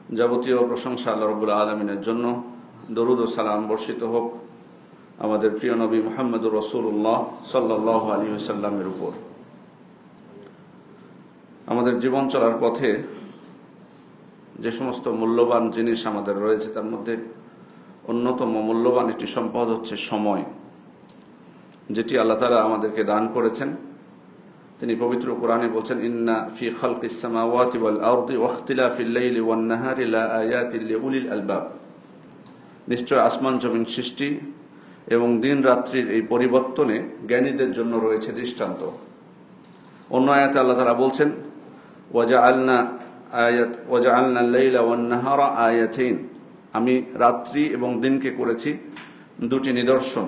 যাবতীয় প্রশংসা আল্লাহ রাব্বুল আলামিনের জন্য। দরুদ ও সালাম বর্ষিত হোক আমাদের প্রিয় নবী মুহাম্মদুর রাসূলুল্লাহ সাল্লাল্লাহু আলাইহি ওয়াসাল্লামের উপর। আমাদের জীবন চলার পথে যে সমস্ত মূল্যবান জিনিস আমাদের রয়েছে তার মধ্যে অন্যতম মূল্যবান একটি সম্পদ হচ্ছে সময়, যেটি আল্লাহ তাআলা আমাদেরকে দান করেছেন। তিনি পবিত্র কোরআনে বলছেন, ইন্না ফি খালকিস সামাওয়াতি ওয়াল আরদি ওয়া ইখতিলাফিল লাইলি ওয়ান নাহারি লা আয়াতিল লিউলিল আলবাব। নিশ্চয় আসমান জমিন সৃষ্টি এবং দিন রাত্রির এই পরিবর্তনে জ্ঞানীদের জন্য রয়েছে দৃষ্টান্ত। অন্য আয়াতে আল্লাহ তাআলা বলছেন, ওয়াজআলনা আল লাইলা ওয়ান নাহারা আয়াতাইন। আমি রাত্রি এবং দিনকে করেছি দুটি নিদর্শন।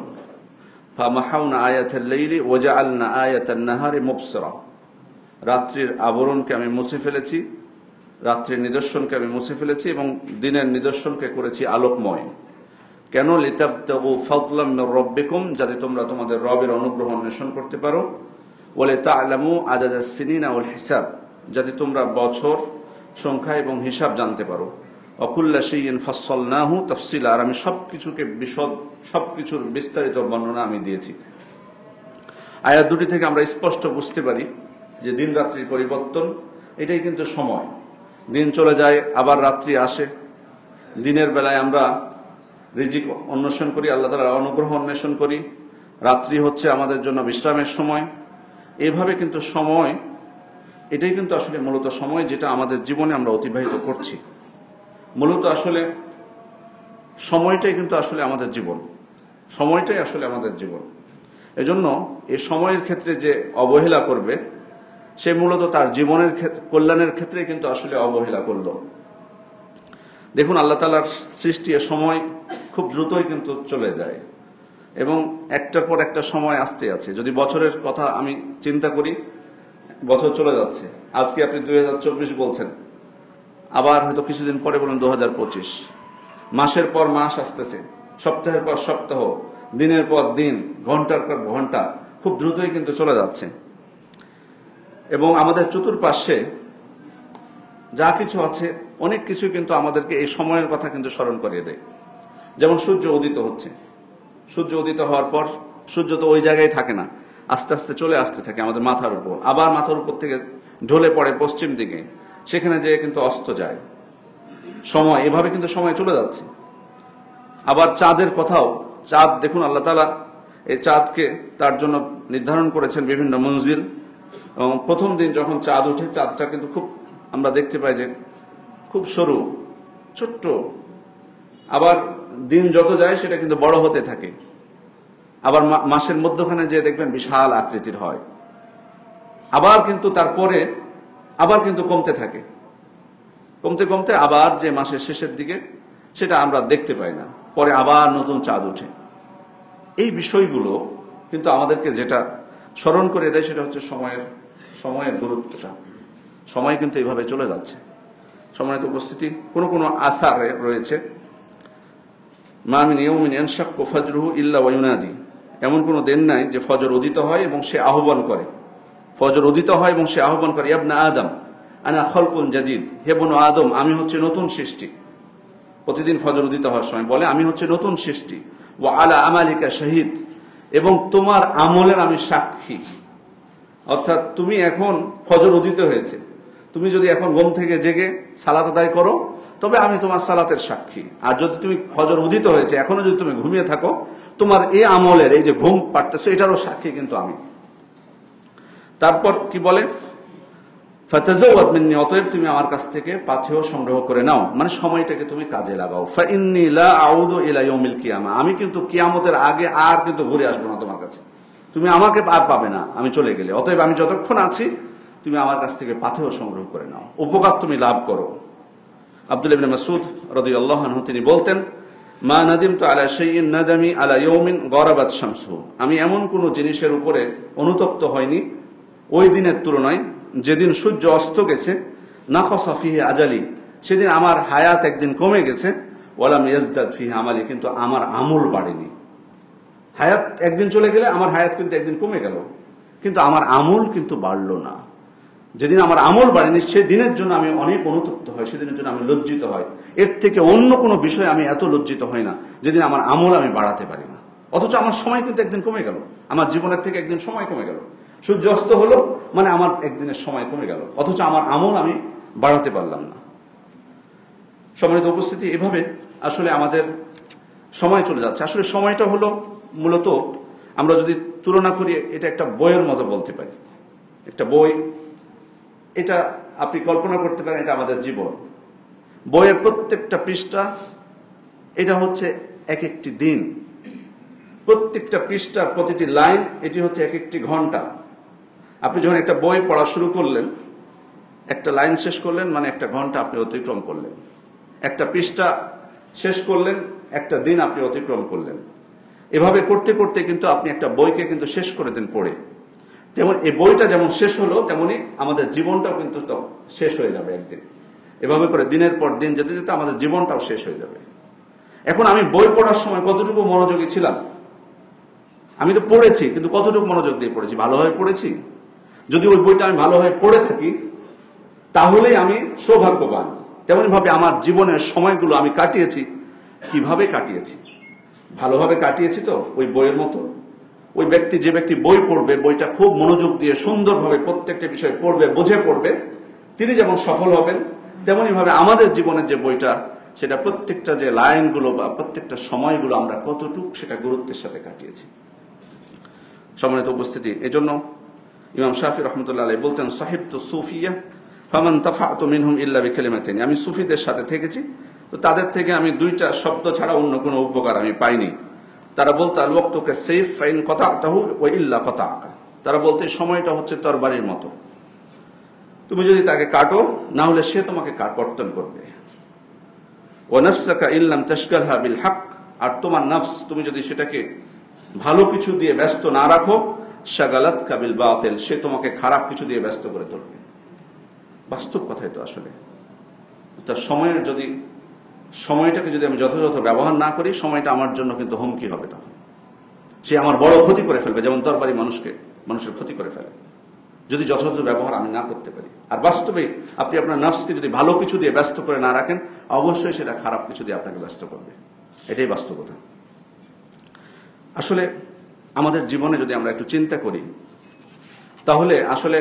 ফামাহাউনা আয়াতাল লাইলি ওয়াজআলনা আয়াতান নাহারি মুবসিরা। রাত্রির আবরণকে আমি মুছে ফেলেছি, রাত্রির নিদর্শনকে আমি মুছে ফেলেছি এবং দিনের নিদর্শনকে করেছি আলোকময়। কেন? লিতাবতাগু ফাদলাম মির রাব্বিকুম, যাতে তোমরা তোমাদের রবের অনুগ্রহ অন্বেষণ করতে পারো। ওয়া লিতা'লামু আদাদাস সিনিনা ওয়াল হিসাব, যাতে তোমরা বছর সংখ্যা এবং হিসাব জানতে পারো। অকুল্লা শাইইন ফাসসালনাহু তাফসিলা, আর আমি সবকিছুর বিস্তারিত বর্ণনা আমি দিয়েছি। আয়াত দুটি থেকে আমরা স্পষ্ট বুঝতে পারি যে দিন রাত্রির পরিবর্তন, এটাই কিন্তু সময়। দিন চলে যায়, আবার রাত্রি আসে। দিনের বেলায় আমরা রিজিক অন্বেষণ করি, আল্লাহ তাআলার অনুগ্রহ অন্বেষণ করি। রাত্রি হচ্ছে আমাদের জন্য বিশ্রামের সময়। এভাবে কিন্তু সময়, এটাই কিন্তু আসলে মূলত সময় যেটা আমাদের জীবনে আমরা অতিবাহিত করছি। মূলত আসলে সময়টাই কিন্তু আসলে আমাদের জীবন, সময়টাই আসলে আমাদের জীবন। এজন্য এই সময়ের ক্ষেত্রে যে অবহেলা করবে, সে মূলত তার জীবনের কল্যাণের ক্ষেত্রে কিন্তু আসলে অবহেলা করলো। দেখুন, আল্লাহ তাআলার সৃষ্টি এ সময় খুব দ্রুতই কিন্তু চলে যায় এবং একটার পর একটা সময় আসতে আছে। যদি বছরের কথা আমি চিন্তা করি, বছর চলে যাচ্ছে। আজকে আপনি 2024 বলছেন, আবার হয়তো কিছুদিন পরে বলেন 2025। মাসের পর মাস আসতেছে, সপ্তাহের পর সপ্তাহ, দিনের পর দিন, ঘন্টার পর ঘন্টা, খুব দ্রুতই কিন্তু চলে যাচ্ছে। এবং আমাদের চতুর্পাশে যা কিছু আছে, অনেক কিছু কিন্তু আমাদেরকে এই সময়ের কথা কিন্তু স্মরণ করিয়ে দেয়। যেমন সূর্য উদিত হচ্ছে, সূর্য উদিত হওয়ার পর সূর্য তো ওই জায়গায় থাকে না, আস্তে আস্তে চলে আসতে থাকে আমাদের মাথার উপর, আবার মাথার উপর থেকে ঢলে পড়ে পশ্চিম দিকে, সেখানে যেয়ে কিন্তু অস্ত যায়। সময় এভাবে কিন্তু সময় চলে যাচ্ছে। আবার চাঁদের কথাও, চাঁদ দেখুন, আল্লাহ তাআলা এই চাঁদকে তার জন্য নির্ধারণ করেছেন বিভিন্ন মঞ্জিল। এবং প্রথম দিন যখন চাঁদ ওঠে, চাঁদটা কিন্তু খুব, আমরা দেখতে পাই যে খুব সরু, ছোট্ট। আবার দিন যত যায় সেটা কিন্তু বড় হতে থাকে। আবার মাসের মধ্যখানে যে দেখবেন বিশাল আকৃতির হয়। আবার কিন্তু তারপরে আবার কিন্তু কমতে থাকে, কমতে কমতে আবার যে মাসের শেষের দিকে সেটা আমরা দেখতে পাই না, পরে আবার নতুন চাঁদ ওঠে। এই বিষয়গুলো কিন্তু আমাদেরকে যেটা স্মরণ করে দেয় সেটা হচ্ছে সময়ের গুরুত্বটা। সময় কিন্তু এইভাবে চলে যাচ্ছে। সময়ের উপস্থিতি কোনো আসারে রয়েছে, মা মিন ইয়াউমিন ইয়ানশাক্কু ফাজরুহু ইল্লা ওয়া ইউনাদি। এমন কোনো দিন নাই যে ফজর উদিত হয় এবং সে আহ্বান করে। ফজর উদিত হয় এবং সে আহ্বান করে, ইয়া ইবনা আদম আনা খালকুন জাদীদ, হে বনু আদম, আমি হচ্ছে নতুন সৃষ্টি। প্রতিদিন ফজর উদিত হওয়ার সময় বলে, আমি হচ্ছে নতুন সৃষ্টি। ওয়া আলা আমালিকা শাহিদ, এবং তোমার আমলের আমি সাক্ষী। অর্থাৎ তুমি এখন ফজর উদিত হয়েছে, তুমি যদি এখন ঘুম থেকে জেগে সালাত আদায় করো, তবে আমি তোমার সালাতের সাক্ষী। আর যদি তুমি ফজর উদিত হয়েছে এখনো যদি তুমি ঘুমিয়ে থাকো, তোমার এই আমলের, এই যে ঘুম পাড়তেছো, এটারও সাক্ষী কিন্তু আমি। তারপর কি বলে, ফাতাজাওয়াদ মিন্নি, অতএব তুমি আমার কাছ থেকে পাথেয় সংগ্রহ করে নাও, মানে সময়টাকে তুমি কাজে লাগাও। ফাইন্নী লা আউদু ইলা ইয়াউমিল কিয়ামা, আমি কিন্তু কিয়ামতের আগে আর কিন্তু ঘুরে আসবো না তোমার কাছে, তুমি আমাকে আর পাবে না আমি চলে গেলে। অতএব আমি যতক্ষণ আছি তুমি আমার কাছ থেকে পাথেয় সংগ্রহ করে নাও, উপকার তুমি লাভ করো। আব্দুল্লাহ ইবনে মাসউদ রাদিয়াল্লাহু আনহু তিনি বলতেন, মা নাদিমতু আলা শাইইন নাদামি আলা ইয়াউমিন গরাবাত শামসুহু, আমি এমন কোন জিনিসের উপরে অনুতপ্ত হয়নি ওই দিনের তুলনায় যেদিন সূর্য অস্ত গেছে, নাকসা ফিহি আজালি, সেদিন আমার হায়াত একদিন কমে গেছে, ওয়ালাম ইয়াজদাদ ফিহি আমালি, কিন্তু আমার আমল বাড়েনি। হায়াত একদিন চলে গেলে আমার হায়াত কিন্তু একদিন কমে গেল, কিন্তু আমার আমল কিন্তু বাড়লো না। যেদিন আমার আমল বাড়েনি সেদিনের জন্য আমি অনেক অনুতপ্ত হই, সেদিনের জন্য আমি লজ্জিত হই। এর থেকে অন্য কোনো বিষয়ে আমি এত লজ্জিত হই না যেদিন আমার আমল আমি বাড়াতে পারি না। অথচ আমার সময় কিন্তু একদিন কমে গেল, আমার জীবনের থেকে একদিন সময় কমে গেল। সূর্য অস্ত হলো মানে আমার একদিনের সময় কমে গেল, অথচ আমার আমল আমি বাড়াতে পারলাম না। সম্মানিত উপস্থিতি, এভাবে আসলে আমাদের সময় চলে যাচ্ছে। আসলে সময়টা হলো মূলত, আমরা যদি তুলনা করি, এটা একটা বইয়ের মতো বলতে পারি। একটা বই, এটা আপনি কল্পনা করতে পারেন এটা আমাদের জীবন। বইয়ের প্রত্যেকটা পৃষ্ঠা এটা হচ্ছে এক একটি দিন, প্রত্যেকটা পৃষ্ঠার প্রতিটি লাইন এটি হচ্ছে এক একটি ঘন্টা। আপনি যখন একটা বই পড়া শুরু করলেন, একটা লাইন শেষ করলেন মানে একটা ঘন্টা আপনি অতিক্রম করলেন। একটা পৃষ্ঠা শেষ করলেন, একটা দিন আপনি অতিক্রম করলেন। এভাবে করতে করতে কিন্তু আপনি একটা বইকে কিন্তু শেষ করে দেন পড়ে। তেমন এই বইটা যেমন শেষ হলো, তেমনি আমাদের জীবনটাও কিন্তু শেষ হয়ে যাবে একদিন। এভাবে করে দিনের পর দিন যেতে যেতে আমাদের জীবনটাও শেষ হয়ে যাবে। এখন আমি বই পড়ার সময় কতটুকু মনোযোগী ছিলাম? আমি তো পড়েছি, কিন্তু কতটুকু মনোযোগ দিয়ে পড়েছি? ভালোভাবে পড়েছি? যদি ওই বইটা আমি ভালোভাবে পড়ে থাকি তাহলেই আমি সৌভাগ্যবান। তেমনি ভাবে আমার জীবনের সময়গুলো আমি কাটিয়েছি, কিভাবে কাটিয়েছি? ভালোভাবে কাটিয়েছি তো ওই বইয়ের মতো? ওই ব্যক্তি, যে ব্যক্তি বই পড়বে, বইটা খুব মনোযোগ দিয়ে সুন্দরভাবে প্রত্যেকটা বিষয় পড়বে, বুঝে পড়বে, তিনি যেমন সফল হবেন, তেমনি ভাবে আমাদের জীবনের যে বইটা, সেটা প্রত্যেকটা যে লাইনগুলো বা প্রত্যেকটা সময়গুলো আমরা কতটুকু সেটা গুরুত্বের সাথে কাটিয়েছি। সম্মানিত উপস্থিতি, এজন্য ইমাম শাফি রহমতুল্লাহ আলাইহি বলতেন, সাহিবতু সুফিয়া ফামান তাফাতু মিনহুম ইল্লা বিকালিমাতাইন। আমি সুফিদের সাথে থেকেছি, তো তাদের থেকে আমি দুইটা শব্দ ছাড়া অন্য কোনো উপকার আমি পাইনি। তারা বলতো আল ওয়াক্তুকা সাইফ ফাইন কাতাতাহু ওয়া ইল্লা কাতাআকা। তারা বলতে সময়টা হচ্ছে তরবারির মতো, তুমি যদি তাকে কাটো না হলে সে তোমাকে কর্তন করবে। ওয়া নাফসাকা ইল্লাম তাশগালহা বিল হক, আর তোমার নফস তুমি যদি সেটাকে ভালো কিছু দিয়ে ব্যস্ত না রাখো, শাগালাতকা বিল বাতিল, সে তোমাকে খারাপ কিছু দিয়ে ব্যস্ত করে তুলবে। বাস্তব কথাই তো আসলে। তার সময়টাকে যদি আমি যথাযথ ব্যবহার না করি, সময়টা আমার জন্য কিন্তু হুমকি হবে। তখন সে আমার বড় ক্ষতি করে ফেলবে, যেমন তরবারি মানুষের ক্ষতি করে ফেলে যদি যথাযথ ব্যবহার আমি না করতে পারি। আর বাস্তবে আপনি আপনার নফসকে যদি ভালো কিছু দিয়ে ব্যস্ত করে না রাখেন, অবশ্যই সেটা খারাপ কিছু দিয়ে আপনাকে ব্যস্ত করবে। এটাই বাস্তবতা। আসলে আমাদের জীবনে যদি আমরা একটু চিন্তা করি, তাহলে আসলে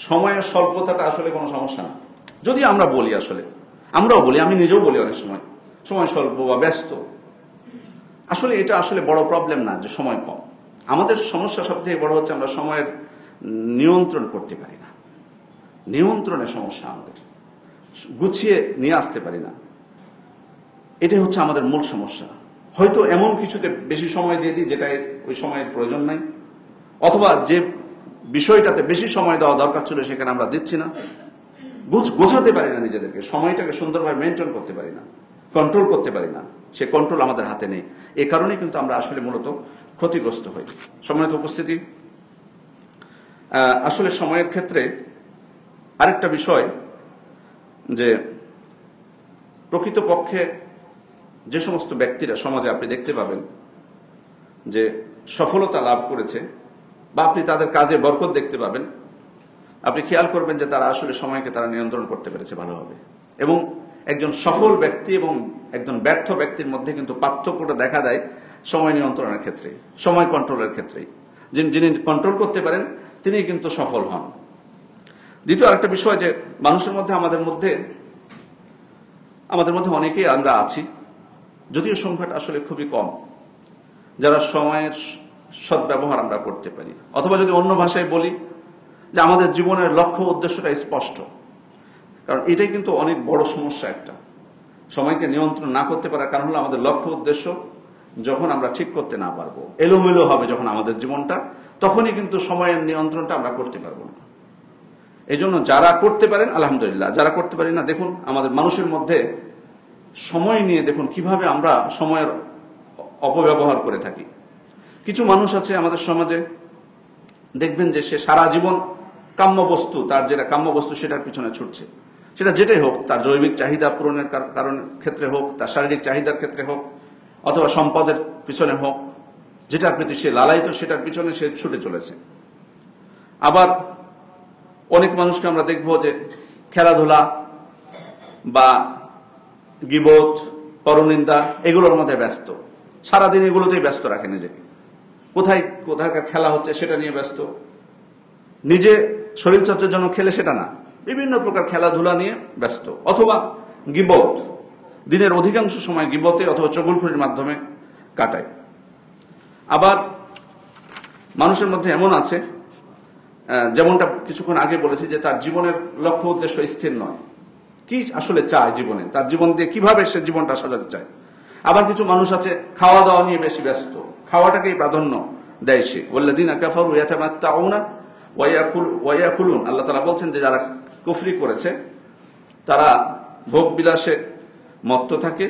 সময়ের স্বল্পতাটা আসলে কোনো সমস্যা না। যদি আমরা বলি, আসলে আমরাও বলি, আমি নিজেও বলি অনেক সময় স্বল্প বা ব্যস্ত। আসলে এটা আসলে বড় প্রবলেম না যে সময় কম। আমাদের সমস্যা সবথেকে বড় হচ্ছে আমরা সময়ের নিয়ন্ত্রণ করতে পারি না। নিয়ন্ত্রণের সমস্যা, আমাদের গুছিয়ে নিয়ে আসতে পারি না। এটাই হচ্ছে আমাদের মূল সমস্যা। হয়তো এমন কিছুতে বেশি সময় দিয়ে দিই যেটা ওই সময়ের প্রয়োজন নাই, অথবা যে বিষয়টাতে বেশি সময় দেওয়া দরকার ছিল সেখানে আমরা দিচ্ছি না। গোছাতে পারি না নিজেদেরকে, সময়টাকে সুন্দরভাবে মেনটেন করতে পারি না, কন্ট্রোল করতে পারি না। সে কন্ট্রোল আমাদের হাতে নেই। এই কারণে কিন্তু আমরা আসলে মূলত ক্ষতিগ্রস্ত হই। সম্মানিত উপস্থিতি, আসলে সময়ের ক্ষেত্রে আরেকটা বিষয়, যে প্রকৃতপক্ষে যে সমস্ত ব্যক্তিরা সমাজে আপনি দেখতে পাবেন যে সফলতা লাভ করেছে, বা আপনি তাদের কাজে বরকত দেখতে পাবেন, আপনি খেয়াল করবেন যে তারা আসলে সময়কে তারা নিয়ন্ত্রণ করতে পেরেছে ভালোভাবে। এবং একজন সফল ব্যক্তি এবং একজন ব্যর্থ ব্যক্তির মধ্যে কিন্তু পার্থক্যটা দেখা দেয় সময় নিয়ন্ত্রণের ক্ষেত্রে, সময় কন্ট্রোলের ক্ষেত্রে। যিনি কন্ট্রোল করতে পারেন তিনি কিন্তু সফল হন। দ্বিতীয় আরেকটা বিষয়, যে মানুষের মধ্যে আমাদের মধ্যে অনেকেই আমরা আছি, যদিও সংখ্যাটা আসলে খুবই কম, যারা সময়ের সদ্ব্যবহার আমরা করতে পারি। অথবা যদি অন্য ভাষায় বলি, যে আমাদের জীবনের লক্ষ্য উদ্দেশ্যটা স্পষ্ট। কারণ এটাই কিন্তু অনেক বড় সমস্যা একটা, সময়কে নিয়ন্ত্রণ না করতে পারার কারণ হলো আমাদের লক্ষ্য উদ্দেশ্য যখন আমরা ঠিক করতে না পারবো, এলোমেলো হবে যখন আমাদের জীবনটা, তখনই কিন্তু সময়ের নিয়ন্ত্রণটা আমরা করতে পারবো না। এই জন্য যারা করতে পারেন আলহামদুলিল্লাহ, যারা করতে পারি না, দেখুন আমাদের মানুষের মধ্যে সময় নিয়ে দেখুন কিভাবে আমরা সময়ের অপব্যবহার করে থাকি। কিছু মানুষ আছে আমাদের সমাজে, দেখবেন যে সে সারা জীবন কাম্য বস্তু, তার যেটা কাম্য বস্তু সেটার পিছনে ছুটছে। সেটা যেটাই হোক, তার জৈবিক চাহিদা পূরণের কারণ ক্ষেত্রে হোক, তার শারীরিক চাহিদার ক্ষেত্রে হোক, অথবা সম্পদের পিছনে হোক, যেটার প্রতি সে লালায়িত সেটার পিছনে সে ছুটে চলেছে। আবার অনেক মানুষকে আমরা দেখবো যে খেলাধুলা বা গীবত, পরনিন্দা এগুলোর মধ্যে ব্যস্ত, সারাদিন এগুলোতেই ব্যস্ত রাখে নিজেকে। কোথাকার খেলা হচ্ছে সেটা নিয়ে ব্যস্ত, নিজে শরীরচর্চার জন্য খেলে সেটা না, বিভিন্ন প্রকার খেলাধুলা নিয়ে ব্যস্ত। অথবা গীবত, দিনের অধিকাংশ সময় গীবতে অথবা চগলখড়ির মাধ্যমে কাটায়। আবার মানুষের মধ্যে এমন আছে, যেমনটা কিছুক্ষণ আগে বলেছি, যে তার জীবনের লক্ষ্য উদ্দেশ্য স্থির নয়, কি আসলে চায় জীবনে, তার জীবন দিয়ে কিভাবে সে জীবনটা সাজাতে চায়। আবার কিছু মানুষ আছে খাওয়া দাওয়া নিয়ে বেশি ব্যস্ত, খাওয়াটাকেই প্রাধান্য দেয় সে। ওয়াল্লাযীনা কাফারু ইয়াতামাত্তাউনা ওয়া ইয়াকুলুন, আল্লাহ তাআলা বলছেন যে যারা কুফরি করেছে তারা ভোগ বিলাসে মত্ত থাকে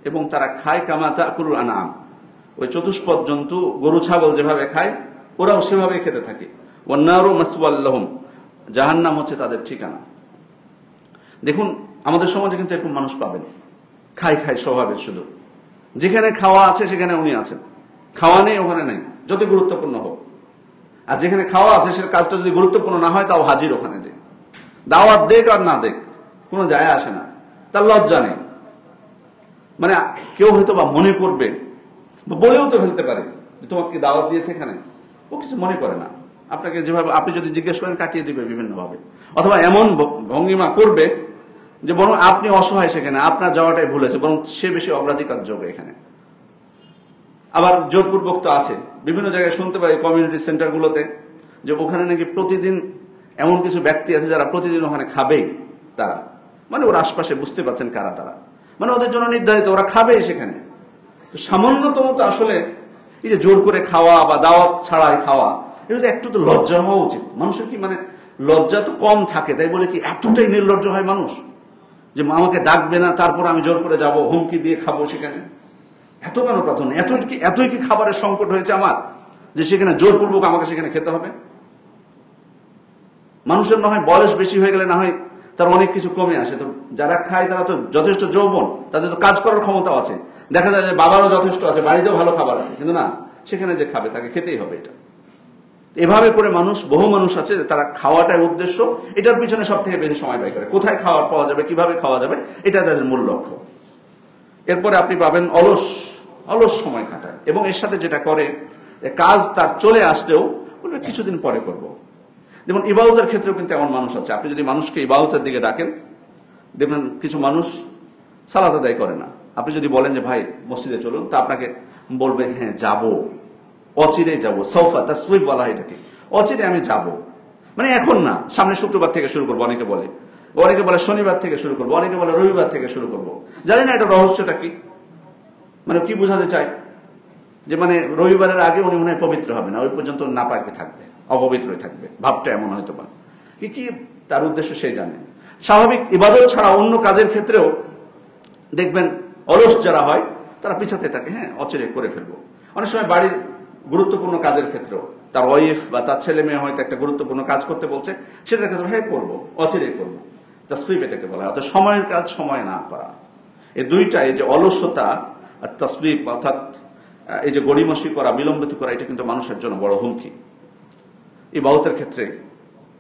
এবং তারা খায় কামা তাকুলুল আনআম, ওই চতুষ্পদ জন্তু গরু ছাগল যেভাবে খায় ওরাও সেভাবে খেতে থাকে। ওয়ান নারু মাসওয়াল লাহুম, জাহান্নাম হচ্ছে তাদের ঠিকানা। দেখুন আমাদের সমাজে কিন্তু এরকম মানুষ পাবেন, খাই স্বভাবের, শুধু যেখানে খাওয়া আছে সেখানে উনি আছেন, খাওয়া নেই ওখানে নেই, যত গুরুত্বপূর্ণ হোক। আর যেখানে খাওয়া আছে সেটা কাজটা যদি গুরুত্বপূর্ণ না হয় তাও হাজির ওখানে, যে দাওয়াত দেখ আর না দেখ কোনো যায় আসে না, তার লজ্জা নেই। মানে কেউ হয়তো বা মনে করবে, বলেও তো ফেলতে পারে যে তোমাকে দাওয়াত দিয়েছে এখানে, ও কিছু মনে করে না। আপনাকে যেভাবে আপনি যদি জিজ্ঞেস করেন কাটিয়ে দিবে বিভিন্নভাবে, অথবা এমন ভঙ্গিমা করবে যে বরং আপনি অসহায় সেখানে, আপনার যাওয়াটাই ভুল হয়েছে, বরং সে বেশি অগ্রাধিকার যোগ্য এখানে। আবার জোরপূর্বক তো আছে, বিভিন্ন জায়গায় শুনতে পাই কমিউনিটি সেন্টারগুলোতে, যে ওখানে নাকি প্রতিদিন এমন কিছু ব্যক্তি আছে যারা প্রতিদিন ওখানে খাবেই। তারা মানে ওর আশপাশে বুঝতে পারছেন কারা তারা, মানে ওদের জন্য নির্ধারিত, ওরা খাবেই সেখানে। তো সামান্যতম তো আসলে এই যে জোর করে খাওয়া বা দাওয়াত ছাড়াই খাওয়া, এটা তো একটু তো লজ্জা হওয়া উচিত মানুষের। কি মানে লজ্জা তো কম থাকে, তাই বলে কি এতটাই নির্লজ্জ হয় মানুষ যে আমাকে ডাকবে না তারপর আমি জোর করে যাব, হুমকি দিয়ে খাবো সেখানে? এত কেন প্রাধান্য? এতই কি খাবারের সংকট হয়েছে আমার যে সেখানে জোরপূর্বক আমাকে সেখানে খেতে হবে? মানুষের না হয় বয়স বেশি হয়ে গেলে না হয় তার অনেক কিছু কমে আসে, তো যারা খায় তারা তো যথেষ্ট যৌবন, তাদের তো কাজ করার ক্ষমতাও আছে, দেখা যায় যে বাবারও যথেষ্ট আছে, বাড়িতেও ভালো খাবার আছে, কিন্তু না, সেখানে যে খাবে তাকে খেতেই হবে। এটা এভাবে করে বহু মানুষ আছে তারা খাওয়াটাই উদ্দেশ্য, এটার পিছনে সব থেকে বেশি সময় ব্যয় করে, কোথায় খাবার পাওয়া যাবে, কিভাবে খাওয়া যাবে, এটা তাদের মূল লক্ষ্য। এরপরে আপনি পাবেন অলস সময় কাটায়, এবং এর সাথে যেটা করে কাজ তার চলে আসলেও বলবে কিছুদিন পরে করব। যেমন ইবাদতের ক্ষেত্রেও কিন্তু এমন মানুষ আছে, আপনি যদি মানুষকে ইবাদতের দিকে ডাকেন, দেখবেন কিছু মানুষ সালাত আদায় করে না। আপনি যদি বলেন যে ভাই মসজিদে চলুন, তা আপনাকে বলবে হ্যাঁ যাব, অচিরে যাব, সৌফা তাসউইফ বলা হয় এটাকে, অচিরে আমি যাব, মানে এখন না, সামনে শুক্রবার থেকে শুরু করবো অনেকে বলে শনিবার থেকে শুরু করবো, অনেকে বলে রবিবার থেকে শুরু করবো। জানি না এটা রহস্যটা কি, মানে কি বোঝাতে চায় যে মানে রবিবারের আগে উনি মনে হয় পবিত্র হবে না, ওই পর্যন্ত নাপাকে থাকবে, অপবিত্রই থাকবে, ভাবটা এমন হয়তো বা কি তার উদ্দেশ্য সেই জানে। স্বাভাবিক ইবাদত ছাড়া অন্য কাজের ক্ষেত্রেও দেখবেন অলস যারা হয় তারা পিছাতে থাকে, হ্যাঁ অচিরে করে ফেলবো। অনেক সময় বাড়ির গুরুত্বপূর্ণ কাজের ক্ষেত্রেও তার ওয়াইফ বা তার ছেলে মেয়ে হয়তো একটা গুরুত্বপূর্ণ কাজ করতে বলছে, সেটার ক্ষেত্রে হ্যাঁ করবো, অচিরেই করবো, তাসফিফ এটাকে বলা হয়। অর্থাৎ সময়ের কাজ সময় না করা, এই দুইটা, এই যে অলসতা আর তাসফিফ, অর্থাৎ এই যে গড়িমসি করা, বিলম্বিত করা, এটা কিন্তু মানুষের জন্য বড় হুমকি। এই ইবাদতের ক্ষেত্রে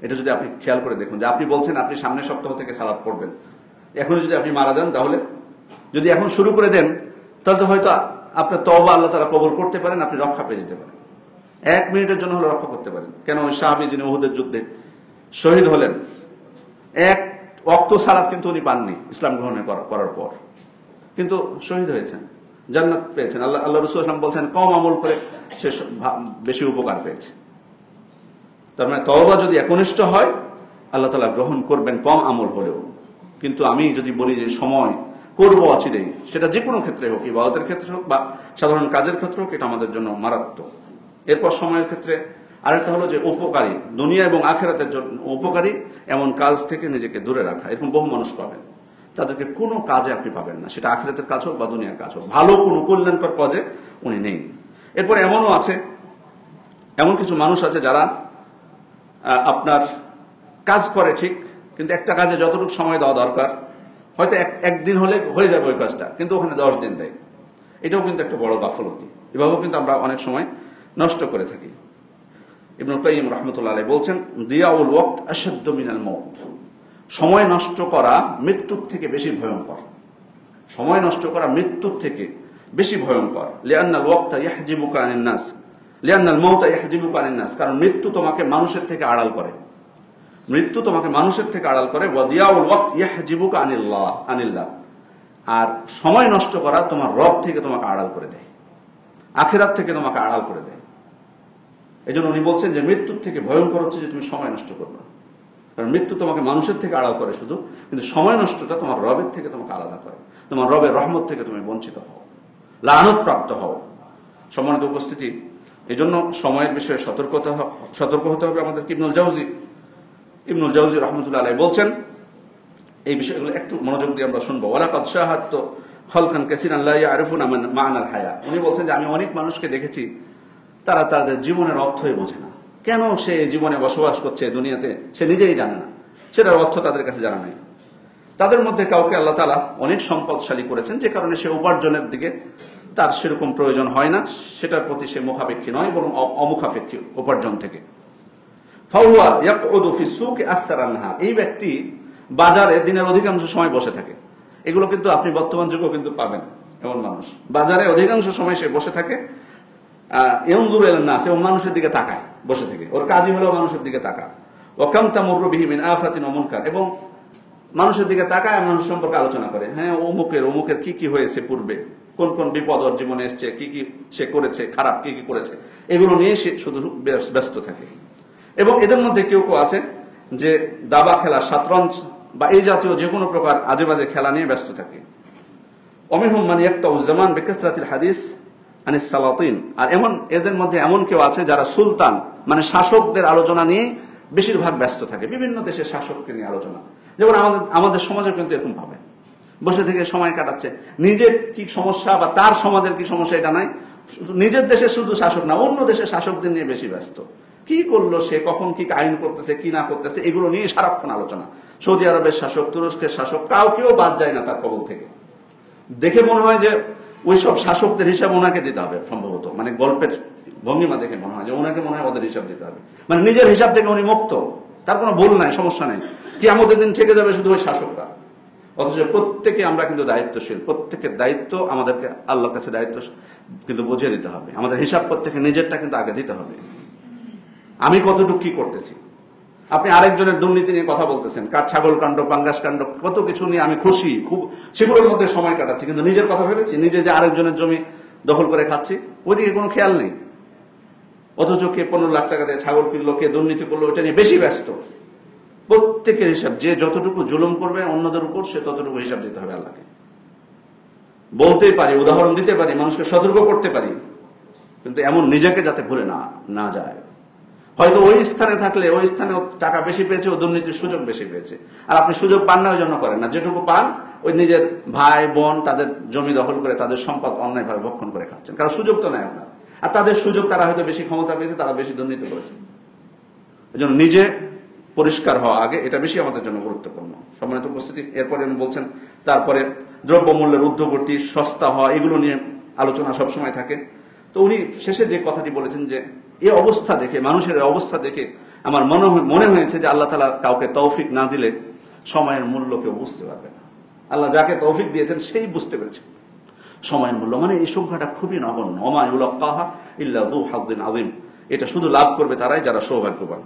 এটা যদি আপনি খেয়াল করে দেখুন, যে আপনি বলছেন আপনি সামনের সপ্তাহ থেকে সালাত পড়বেন, এখন যদি আপনি মারা যান, তাহলে যদি এখন শুরু করে দেন তাহলে তো হয়তো আপনার তওবা আল্লাহ তাআলা কবুল করতে পারেন, আপনি রক্ষা পেয়ে যেতে পারেন, 1 মিনিটের জন্য হলে রক্ষা করতে পারেন। কেন ওই সাহাবী যিনি উহুদের যুদ্ধে শহীদ হলেন, 1 ওয়াক্ত সালাত কিন্তু উনি পাননি ইসলাম গ্রহণ করার পর, কিন্তু শহীদ হয়েছেন, জান্নাত পেয়েছেন। আল্লাহ রাসূল সাল্লাল্লাহু আলাইহি ওয়াসাল্লাম বলছেন কম আমল করে সে বেশি উপকার পেয়েছে। তার মানে তওবা যদি একনিষ্ঠ হয় আল্লাহ তাআলা গ্রহণ করবেন কম আমল হলেও। কিন্তু আমি যদি বলি যে সময় করবো অচিরেই, সেটা যে কোনো ক্ষেত্রে হোক, ইবাদতের ক্ষেত্রে হোক বা সাধারণ কাজের ক্ষেত্রে হোক, এটা আমাদের জন্য মারাত্মক। এরপর সময়ের ক্ষেত্রে আরেকটা হলো যে উপকারী, দুনিয়া এবং আখিরাতের জন্য উপকারী এমন কাজ থেকে নিজেকে দূরে রাখা। এরকম বহু মানুষ পাবেন, তাদেরকে কোনো কাজে আপনি পাবেন না, সেটা আখিরাতের কাজ হোক বা দুনিয়ার কাজ হোক, ভালো কোনো কল্যাণকর কাজে উনি নেই। এরপর এমনও আছে, এমন কিছু মানুষ আছে যারা আপনার কাজ করে ঠিক, কিন্তু একটা কাজে যতটুকু সময় দেওয়া দরকার হয়তো একদিন হলে হয়ে যাবে ওই কাজটা, কিন্তু ওখানে 10 দিন দেয়। এটাও কিন্তু একটা বড় গাফলতি। এভাবেও কিন্তু আমরা অনেক সময় নষ্ট করে থাকি। ইবনুল কাইয়িম রাহমাতুল্লাহ আলাইহি বলছেন, দিয়াউল ওয়াক্ত আশাদ্দু মিনাল মাউত। সময় নষ্ট করা মৃত্যুর থেকে বেশি ভয়ঙ্কর। সময় নষ্ট করা মৃত্যুর থেকে বেশি ভয়ঙ্কর। লিআন্নাল ওয়াক্তা ইয়াহজিবুকা আনিন নাস, লিআন্নাল মাউতা ইয়াহজিবুকা আনিন নাস। কারণ মৃত্যু তোমাকে মানুষের থেকে আড়াল করে। মৃত্যু তোমাকে মানুষের থেকে আড়াল করে। ওয়া দিয়াউল ওয়াক্ত ইয়াহজিবুকা আনিল্লাহ। আর সময় নষ্ট করা তোমার রব থেকে তোমাকে আড়াল করে দেয়, আখিরাত থেকে তোমাকে আড়াল করে দেয়। এজন্য উনি বলছেন যে মৃত্যুর থেকে ভয়ঙ্কর হচ্ছে যে তুমি সময় নষ্ট করবে। কারণ মৃত্যু তোমাকে মানুষের থেকে আড়াল করে শুধু, কিন্তু সময় নষ্টটা তোমার রবের থেকে তোমাকে আলাদা করে। তোমার রবের রহমত থেকে তুমি বঞ্চিত হও, লানত প্রাপ্ত হও। সম্মানিত উপস্থিতি, এই জন্য সময়ের বিষয়ে সতর্ক হতে হবে আমাদের। ইবনুল জাওজি রহমতুল্লাহ আলাইহি বলছেন, এই বিষয়গুলো একটু মনোযোগ দিয়ে আমরা শুনবো। ওয়ালাকাদ শাহাদতু খালকান কাসীরান লা ইয়ারিফুনা মা'নাল হায়া। উনি বলছেন যে আমি অনেক মানুষকে দেখেছি তারা তাদের জীবনের অর্থই বোঝে না। কেন সে জীবনে বসবাস করছে দুনিয়াতে সে নিজেই জানে না, সেটার অর্থ তাদের কাছে জানা নাই। তাদের মধ্যে কাউকে আল্লাহ তাআলা অনেক সম্পদশালী করেছেন, যে কারণে সে উপার্জনের দিকে তার সেরকম প্রয়োজন হয় না, সেটার প্রতি সে মুখাপেক্ষী নয়, বরং অমুখাপেক্ষী উপার্জন থেকে। ফাহুয়া ইয়াকউদু ফিস সুকি আকসারা নাহার। এই ব্যক্তি বাজারে দিনের অধিকাংশ সময় বসে থাকে। এগুলো কিন্তু আপনি বর্তমান যুগেও কিন্তু পাবেন, এমন মানুষ বাজারে অধিকাংশ সময় সে বসে থাকে। ইয়ানজুরু ইলান নাস, এবং মানুষের দিকে তাকায় বসে থেকে। ওর কাজই হলো মানুষের দিকে তাকায়। ওয়া কাম তামুররু বিহি মিন আফাতিন ওয়া মুনকার, এবং মানুষের দিকে তাকায়, মানুষ সম্পর্কে আলোচনা করে। হ্যাঁ, অমুকের কি কি হয়েছে পূর্বে, কোন কোন বিপদ ওর জীবনে এসছে, কি কি সে করেছে, খারাপ কি কি করেছে, এগুলো নিয়ে সে শুধু ব্যস্ত থাকে। এবং এদের মধ্যে কেউ কেউ আছে যে দাবা খেলা, শতরঞ্জ বা এই জাতীয় যে কোনো প্রকার আজে বাজে খেলা নিয়ে ব্যস্ত থাকে। অমিনহুম মান ইয়াক্তাউজ জামান বিকাসরাতিল হাদিস আনিস সালাতিন। আর এদের মধ্যে এমন কেউ আছে যারা সুলতান মানে শাসকদের আলোচনা নিয়ে বেশিরভাগ ব্যস্ত থাকে। বিভিন্ন দেশের শাসককে নিয়ে আলোচনা, যেমন আমাদের সমাজে কিন্তু এরকম ভাবে বসে থেকে সময় কাটাচ্ছে। নিজের কি সমস্যা বা তার সমাজের কি সমস্যা এটা নাই, শুধু নিজের দেশের শুধু শাসক না, অন্য দেশের শাসকদের নিয়ে বেশি ব্যস্ত। কি করলো সে, কখন কি আইন করতেছে, কি না করতেছে, এগুলো নিয়ে সারাক্ষণ আলোচনা। সৌদি আরবের শাসক, তুরস্কের শাসক, কাউকেও বাদ যায় না তার কবল থেকে। দেখে মনে হয় যে ওই সব শাসকদের হিসাব ওনাকে দিতে হবে সম্ভবত, মানে গল্পের ভঙ্গিমা দেখে মনে হয় যে ওনাকে মনে হয় ওদের হিসাব দিতে হবে। মানে নিজের হিসাব থেকে উনি মুক্ত, তার কোনো ভুল নাই, সমস্যা নেই। কি আমাদের দিন থেকে যাবে শুধু ওই শাসকরা। অথচ প্রত্যেকে আমরা কিন্তু দায়িত্বশীল, প্রত্যেকের দায়িত্ব আমাদেরকে আল্লাহর কাছে দায়িত্ব কিন্তু বুঝিয়ে দিতে হবে। আমাদের হিসাব প্রত্যেকে নিজেরটা কিন্তু আগে দিতে হবে। আমি কতটুকু কি করতেছি। আপনি আরেকজনের দুর্নীতি নিয়ে কথা বলতেছেন, কার ছাগল কাণ্ড, পাঙ্গাস কাণ্ড, কত কিছু নিয়ে আমি খুশি, খুব সেগুলোর মধ্যে সময় কাটাচ্ছি, কিন্তু নিজের কথা ভেবেছি, নিজে যে আরেকজনের জমি দখল করে খাচ্ছি ওইদিকে কোনো খেয়াল নেই। অথচ কে 15 লাখ টাকা দিয়ে ছাগল কিনলো, কে দুর্নীতি করলো, ওটা নিয়ে বেশি ব্যস্ত। প্রত্যেকের হিসাব, যে যতটুকু জুলুম করবে অন্যদের উপর সে ততটুকু হিসাব দিতে হবে আল্লাহকে। বলতেই পারি, উদাহরণ দিতে পারি, মানুষকে সতর্ক করতে পারি, কিন্তু এমন নিজেকে যাতে ভুলে না যায়। হয়তো ওই স্থানে থাকলে ওই স্থানে টাকা বেশি পেয়েছে, ও দুর্নীতির সুযোগ বেশি পেয়েছে, আর আপনি সুযোগ পান না, ওই জন্য করেন না। যেটুকু পান ওই নিজের ভাই বোন তাদের জমি দখল করে তাদের সম্পদ অন্যায়ভাবে ভক্ষণ করে খাচ্ছেন, কারণ সুযোগ তো নেয় আপনার। আর তাদের সুযোগ, তারা হয়তো বেশি ক্ষমতা পেয়েছে, তারা বেশি দুর্নীতি করেছে। এই জন্য নিজে পরিষ্কার হওয়া আগে, এটা বেশি আমাদের জন্য গুরুত্বপূর্ণ। সম্মানিত উপস্থিতি, এরপরে উনি বলছেন তারপরে দ্রব্যমূল্যের ঊর্ধ্বগতি, সস্তা হওয়া, এগুলো নিয়ে আলোচনা সবসময় থাকে। তো উনি শেষে যে কথাটি বলেছেন যে এই অবস্থা দেখে, মানুষের অবস্থা দেখে আমার মনে হয়েছে যে আল্লাহ তাআলা কাউকে তৌফিক না দিলে সময়ের মূল্য কেউ বুঝতে পারবে না। আল্লাহ যাকে তৌফিক দিয়েছেন সেই বুঝতে পেরেছে সময়ের মূল্য। মানে এই সংখ্যাটা খুবই নগণ্য। ওমা ইউলাক্কাহা ইল্লা যু হাযযিন আযীম। এটা শুধু লাভ করবে তারাই যারা সৌভাগ্যবান।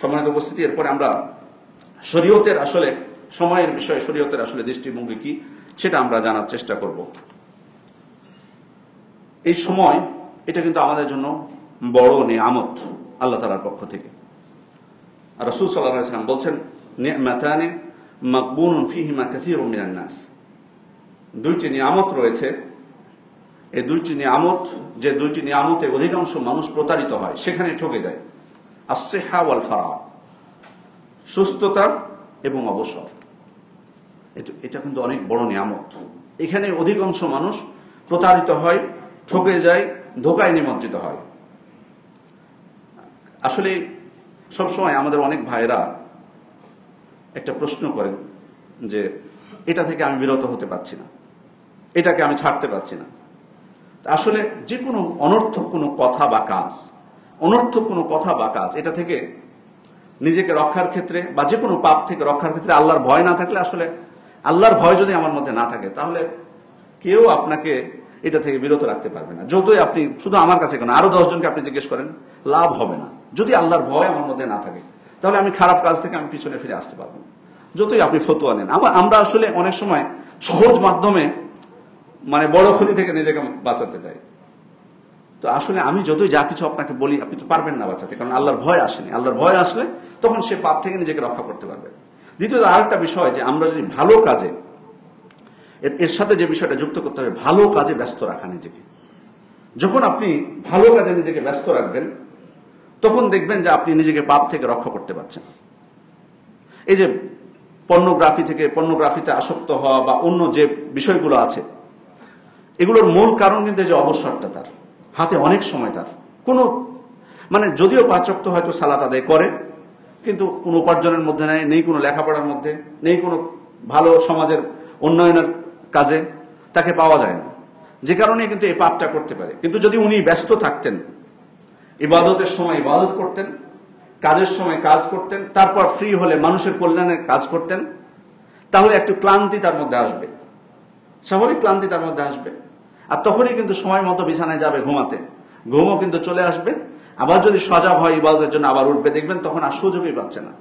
সম্মানিত উপস্থিতি, এরপরে আমরা শরীয়তের আসলে সময়ের বিষয়ে শরীয়তের আসলে দৃষ্টিভঙ্গি কি সেটা আমরা জানার চেষ্টা করব। এই সময় এটা কিন্তু আমাদের জন্য বড় নিয়ামত আল্লাহ তাআলার পক্ষ থেকে। আর রাসূল সাল্লাল্লাহু আলাইহি ওয়াসাল্লাম বলছেন, নি'মাতানি মাকবুনুন ফীহিমা কাসীরুম মিনান নাস। দুইটি নিয়ামত রয়েছে, এই দুইটি নিয়ামত, যে দুইটি নিয়ামতে অধিকাংশ মানুষ প্রতারিত হয়, সেখানে ঠকে যায়। আস-সিহা ওয়াল ফারাগ, সুস্থতা এবং অবসর। এটা কিন্তু অনেক বড় নিয়ামত। এখানে অধিকাংশ মানুষ প্রতারিত হয়, ঠকে যায়, ধোঁকায় নিমজ্জিত হয়। আসলে সবসময় আমাদের অনেক ভাইরা একটা প্রশ্ন করেন যে এটা থেকে আমি বিরত হতে পারছি না, এটাকে আমি ছাড়তে পারছি না। আসলে যে কোনো অনর্থক কোনো কথা বা কাজ অনর্থক কোনো কথা বা কাজ, এটা থেকে নিজেকে রক্ষার ক্ষেত্রে বা যে কোনো পাপ থেকে রক্ষার ক্ষেত্রে আল্লাহর ভয় না থাকলে, আসলে আল্লাহর ভয় যদি আমার মধ্যে না থাকে, তাহলে কেউ আপনাকে এটা থেকে বিরত রাখতে পারবে না। যতই আপনি, শুধু আমার কাছে কেন, আরো 10 জনকে আপনি জিজ্ঞেস করেন, লাভ হবে না। যদি আল্লাহর ভয় আমার মধ্যে না থাকে, তাহলে আমি খারাপ কাজ থেকে আমি পিছনে ফিরে আসতে পারবো না, যতই আপনি ফতোয়া নেন। আমরা আসলে অনেক সময় সহজ মাধ্যমে মানে বড় ক্ষতি থেকে নিজেকে বাঁচাতে চাই। তো আসলে আমি যতই যা কিছু আপনাকে বলি, আপনি তো পারবেন না বাঁচাতে, কারণ আল্লাহর ভয় আসেনি। আল্লাহর ভয় আসলে তখন সে পাপ থেকে নিজেকে রক্ষা করতে পারবে। দ্বিতীয়ত আরেকটা বিষয়, যে আমরা যদি ভালো কাজে, এর সাথে যে বিষয়টা যুক্ত করতে হবে, ভালো কাজে ব্যস্ত রাখা নিজেকে। যখন আপনি ভালো কাজে নিজেকে ব্যস্ত রাখবেন, তখন দেখবেন যে আপনি নিজেকে পাপ থেকে রক্ষা করতে পারছেন। এই যে পর্নোগ্রাফিতে আসক্ত হওয়া বা অন্য যে বিষয়গুলো আছে, এগুলোর মূল কারণ কিন্তু যে অবসরটা তার হাতে অনেক সময়, তার কোনো মানে যদিও 5 ওয়াক্ত হয়তো সালাত আদায় করে, কিন্তু কোনো উপার্জনের মধ্যে নেই, কোনো লেখাপড়ার মধ্যে নেই, কোনো ভালো সমাজের উন্নয়নের কাজে তাকে পাওয়া যায় না, যে কারণে কিন্তু এই পাপটা করতে পারে। কিন্তু যদি উনি ব্যস্ত থাকতেন, ইবাদতের সময় ইবাদত করতেন, কাজের সময় কাজ করতেন, তারপর ফ্রি হলে মানুষের কল্যাণে কাজ করতেন, তাহলে একটু ক্লান্তি তার মধ্যে আসবে, স্বাভাবিক ক্লান্তি তার মধ্যে আসবে। আর তখনই কিন্তু সময় মতো বিছানায় যাবে ঘুমাতে, ঘুমও কিন্তু চলে আসবে। আবার যদি সজাগ হয় ইবাদতের জন্য, আবার উঠবে, দেখবেন তখন আর সুযোগই পাচ্ছে না।